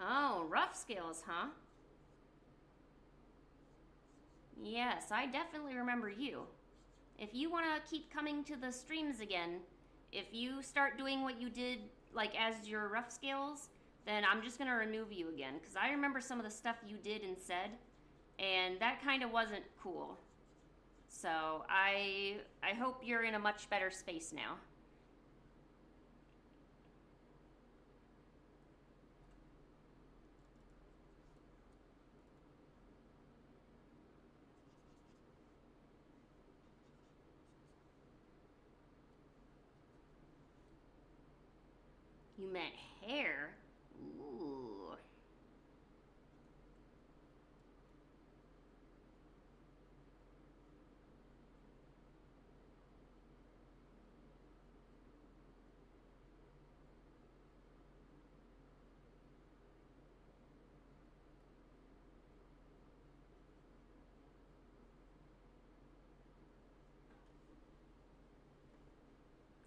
Oh, rough scales, huh? Yes, I definitely remember you. If you want to keep coming to the streams again, if you start doing what you did, like as your rough scales, then I'm just gonna remove you again. Because I remember some of the stuff you did and said, and that kind of wasn't cool. So I hope you're in a much better space now. You meant hair? Ooh.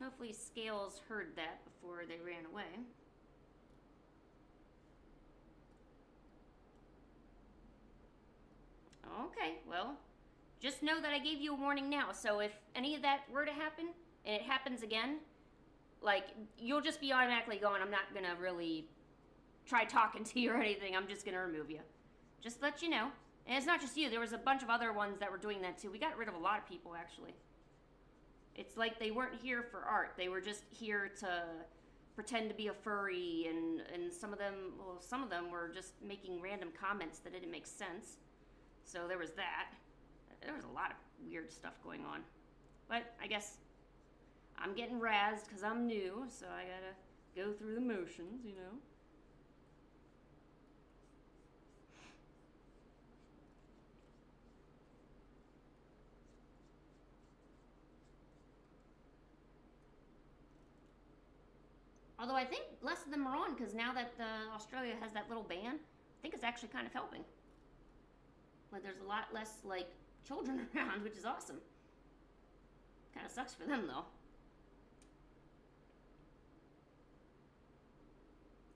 Hopefully Scales heard that before they ran away. Okay, well, just know that I gave you a warning now, so if any of that were to happen, and it happens again, like, you'll just be automatically going, I'm not gonna really try talking to you or anything, I'm just gonna remove you. Just let you know. And it's not just you, there was a bunch of other ones that were doing that too. We got rid of a lot of people, actually. It's like they weren't here for art, they were just here to pretend to be a furry, and some of them were just making random comments that didn't make sense. So there was that. There was a lot of weird stuff going on. But I guess I'm getting razzed because I'm new, so I gotta go through the motions, you know? Although I think less of them are on because now that Australia has that little ban, I think it's actually kind of helping. Like there's a lot less like children around, which is awesome. Kind of sucks for them though.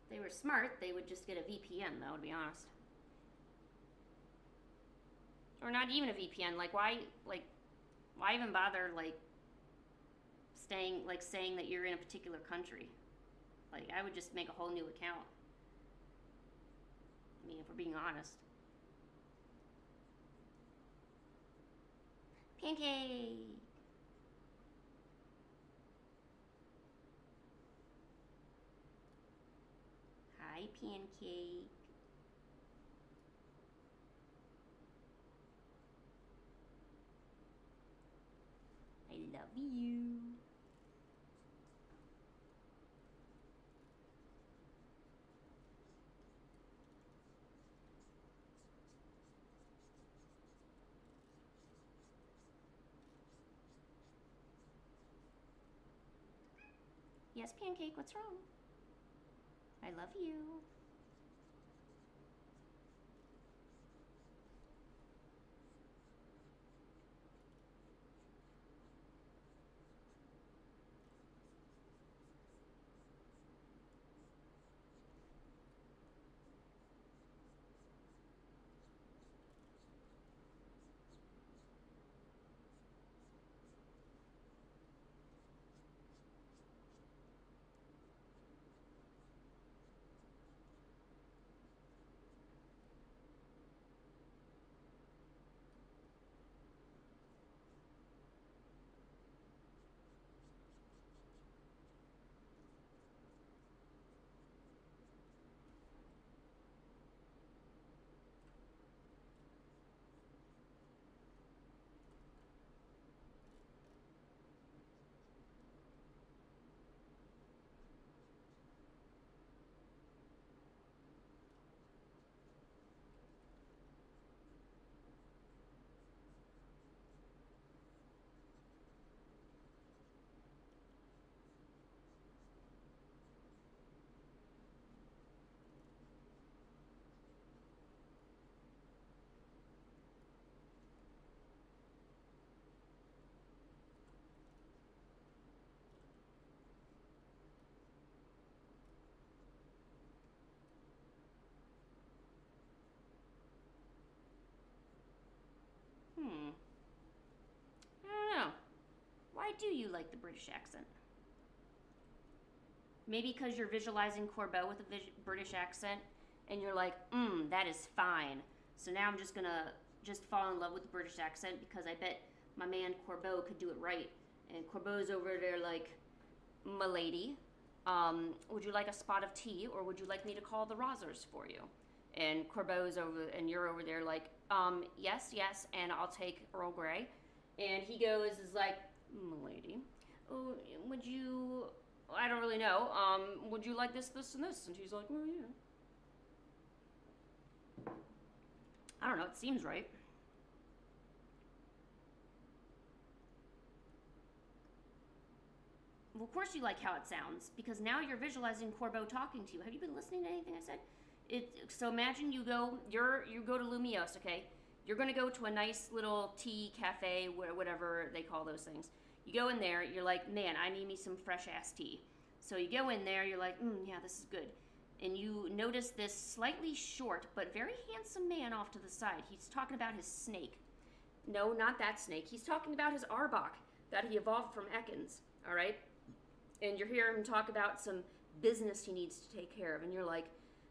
If they were smart, they would just get a VPN though, to be honest. Or not even a VPN. Why even bother saying that you're in a particular country? Like I would just make a whole new account. I mean, if we're being honest. Pancake. Hi, Pancake. I love you. Yes, Pancake, what's wrong? I love you. do you like the British accent? Maybe because you're visualizing Corbeau with a British accent, and you're like, that is fine. So now I'm just gonna just fall in love with the British accent because I bet my man Corbeau could do it right. And Corbeau's over there like, "M'lady, would you like a spot of tea, or would you like me to call the Rosers for you?" And Corbeau's over, and you're over there like, yes, and I'll take Earl Grey. And he is like, "M'lady, oh, would you, I don't really know, would you like this, and this?" And she's like, "Well, yeah." I don't know, it seems right. Well, of course you like how it sounds, because now you're visualizing Corbeau talking to you. Have you been listening to anything I said? So imagine you go to Lumiose, okay? You're gonna go to a nice little tea cafe, whatever they call those things. You go in there, you're like, "Man, I need me some fresh ass tea." So you go in there, you're like, "Yeah, this is good." And you notice this slightly short but very handsome man off to the side. He's talking about his snake. No, not that snake. He's talking about his Arbok that he evolved from Ekans, all right? And you're hearing him talk about some business he needs to take care of. And you're like,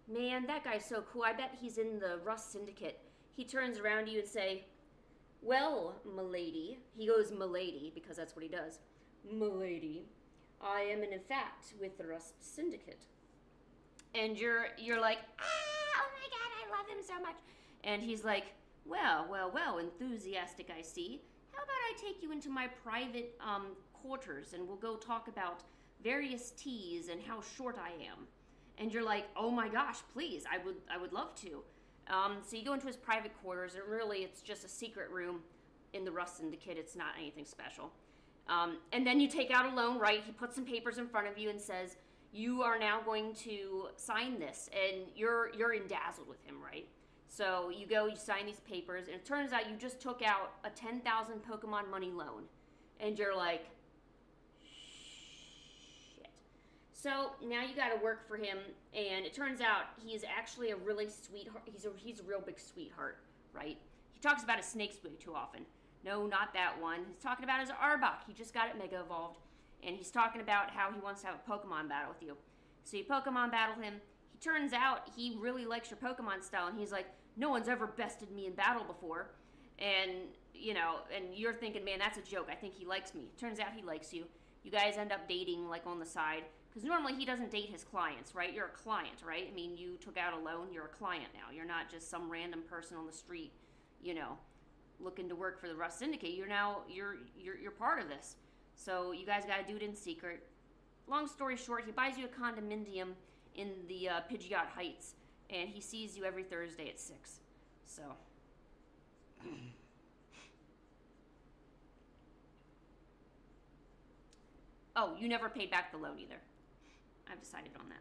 "Man, that guy's so cool. I bet he's in the Rust Syndicate." He turns around to you and say, "Well, m'lady," he goes m'lady because that's what he does. "M'lady, I am in fact with the Rust Syndicate." And you're like, "Oh my god, I love him so much." And he's like, well, enthusiastic I see. How about I take you into my private quarters and we'll go talk about various teas and how short I am." And you're like, "Oh my gosh, please, I would love to." So you go into his private quarters, and really it's just a secret room in the Rust Syndicate. It's not anything special. And then you take out a loan, right? He puts some papers in front of you and says, "You are now going to sign this," and you're dazzled with him, right? So you go, you sign these papers, and it turns out you just took out a 10,000 Pokemon money loan. And you're like, shit. So now you gotta work for him, and it turns out he's actually a really sweetheart. He's a real big sweetheart, right? He talks about his snakes way too often. No, not that one. He's talking about his Arbok. He just got it Mega Evolved. And he's talking about how he wants to have a Pokemon battle with you. So you Pokemon battle him. He turns out he really likes your Pokemon style, and he's like, "No one's ever bested me in battle before." And, and you're thinking, "Man, that's a joke. I think he likes me." Turns out he likes you. You guys end up dating, like, on the side. Because normally he doesn't date his clients, right? You're a client, right? I mean, you took out a loan. You're a client now. You're not just some random person on the street, looking to work for the Rust Syndicate. You're now, you're part of this. So you guys got to do it in secret. Long story short, he buys you a condominium in the Pidgeot Heights, and he sees you every Thursday at 6. So. Oh, you never paid back the loan either. I've decided on that.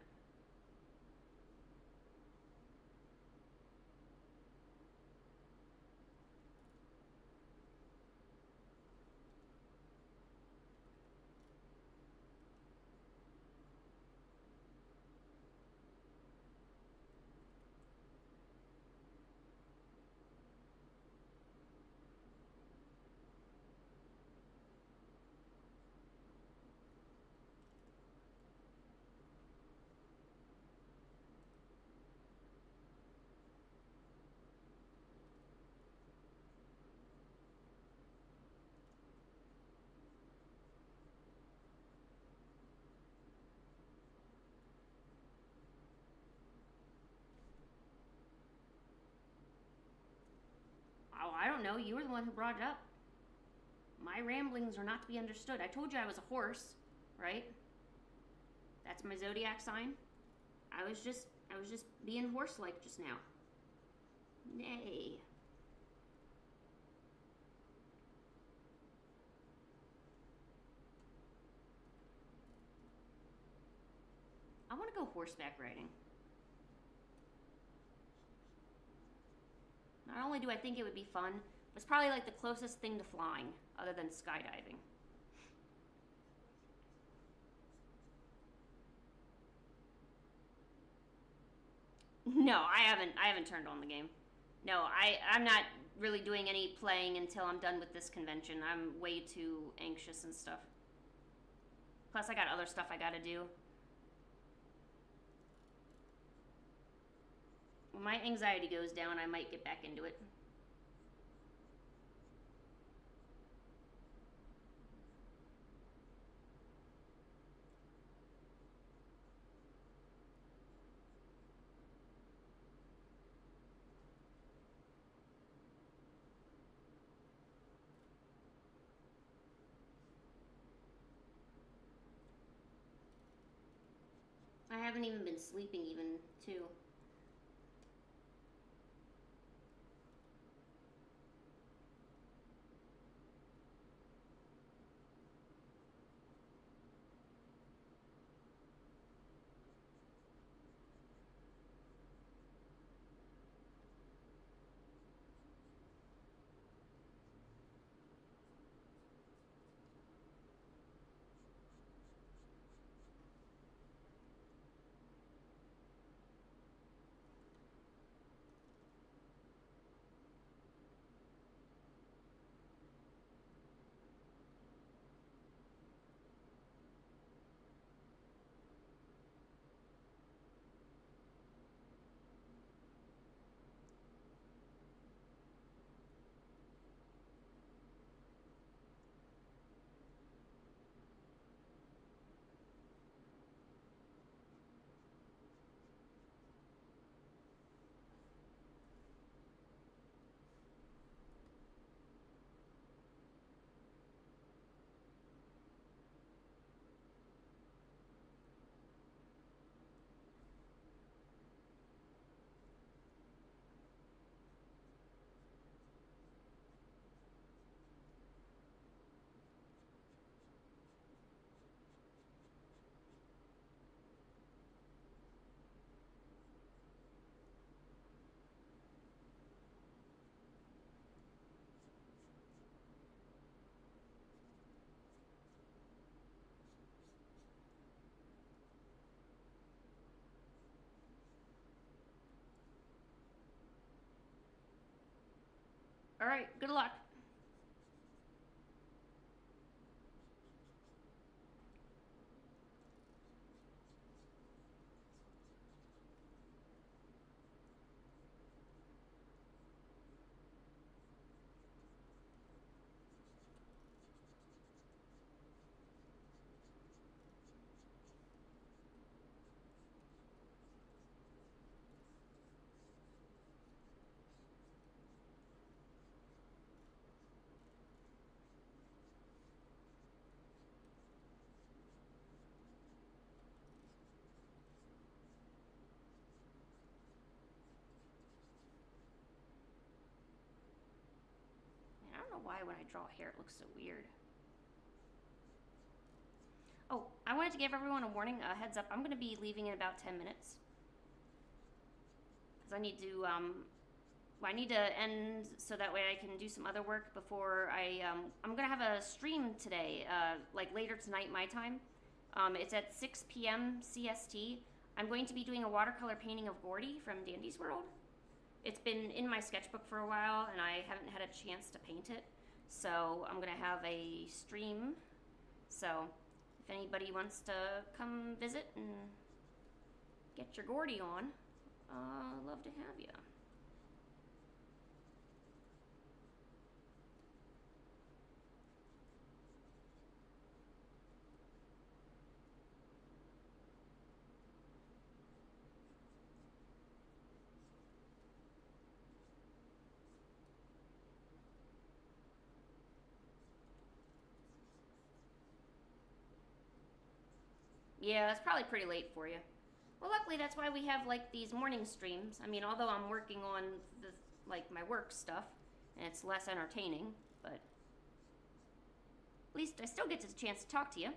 Oh, I don't know. You were the one who brought it up. My ramblings are not to be understood. I told you I was a horse, right? That's my zodiac sign. I was just being horse-like just now. Nay. I want to go horseback riding. Not only do I think it would be fun, but it's probably like the closest thing to flying, other than skydiving. No, I haven't turned on the game. No, I'm not really doing any playing until I'm done with this convention. I'm way too anxious and stuff. Plus, I got other stuff I gotta do. When my anxiety goes down, I might get back into it. I haven't even been sleeping even, too. Alright, good luck. I don't know why when I draw hair it looks so weird. Oh, I wanted to give everyone a warning, a heads up. I'm going to be leaving in about 10 minutes. Because I need to, I need to end so that way I can do some other work before I'm going to have a stream today, like later tonight, my time. It's at 6 p.m. CST. I'm going to be doing a watercolor painting of Gordy from Dandy's World. It's been in my sketchbook for a while and I haven't had a chance to paint it. So I'm going to have a stream. So if anybody wants to come visit and get your Gordy on, I'd love to have you. Yeah, it's probably pretty late for you. Well, luckily that's why we have like these morning streams. I mean, although I'm working on the like my work stuff and it's less entertaining, but at least I still get the chance to talk to you.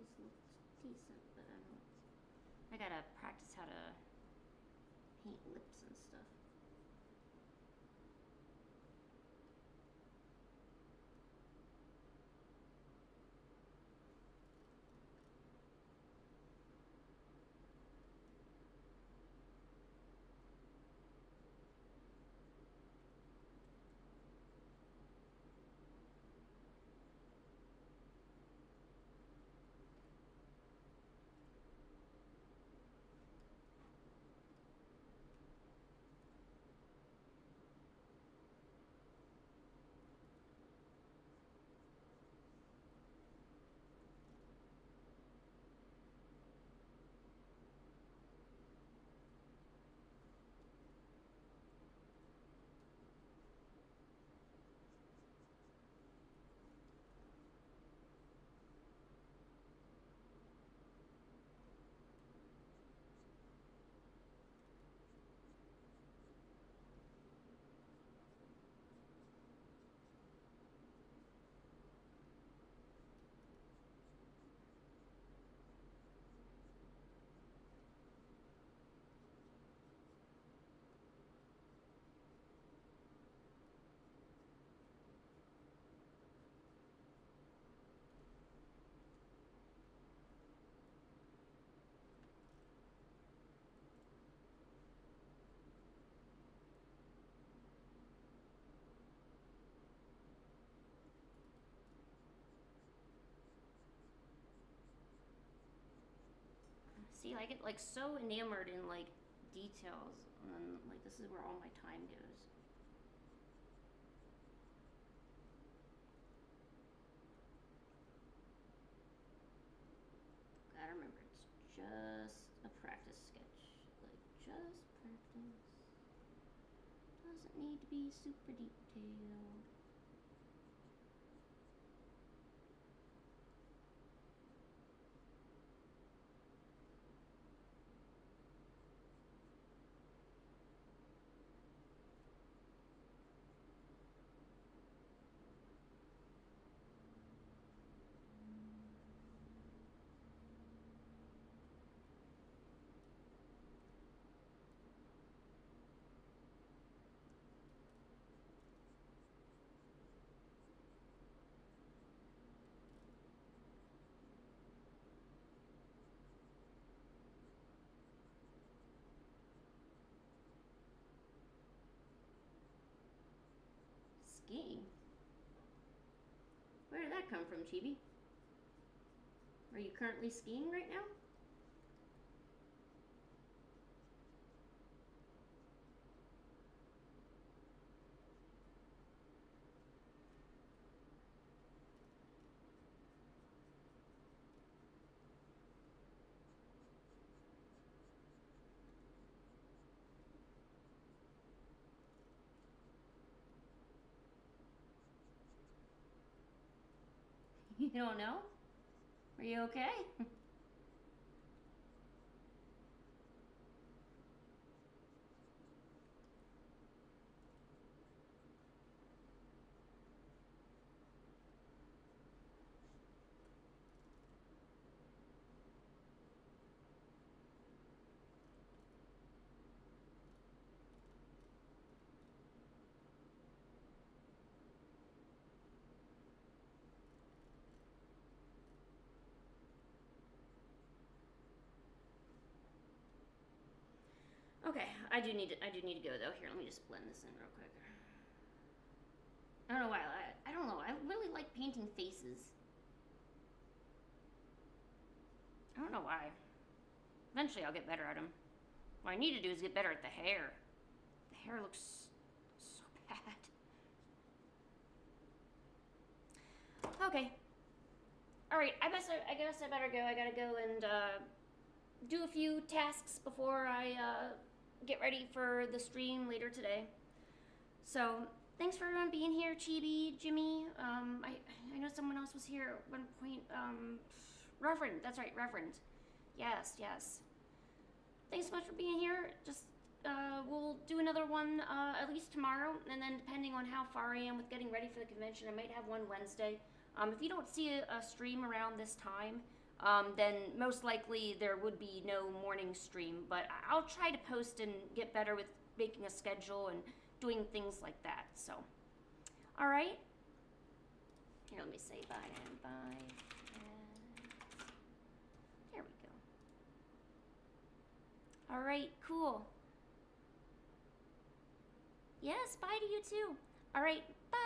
this looked decent, but I don't. I gotta practice how to paint lips and stuff. See, I get like so enamored in like details, and then like this is where all my time goes. Gotta remember, it's just a practice sketch. Like, just practice. Doesn't need to be super detailed. Skiing? Where did that come from, Chibi? Are you currently skiing right now? You don't know? Are you okay? Okay, I do need to go though. Here, let me just blend this in real quick. I don't know why. I don't know. I really like painting faces. I don't know why. Eventually, I'll get better at them. What I need to do is get better at the hair. The hair looks so bad. Okay. All right. I guess I better go. I gotta go and do a few tasks before I get ready for the stream later today. So thanks for everyone being here, Chibi, Jimmy. I know someone else was here at one point. Reverend, that's right, Reverend. Yes. Thanks so much for being here. Just we'll do another one at least tomorrow, and then depending on how far I am with getting ready for the convention, I might have one Wednesday. If you don't see a stream around this time, then most likely there would be no morning stream. But I'll try to post and get better with making a schedule and doing things like that. So, all right. Here, let me say bye and bye. There we go. All right, cool. Yes, bye to you too. All right,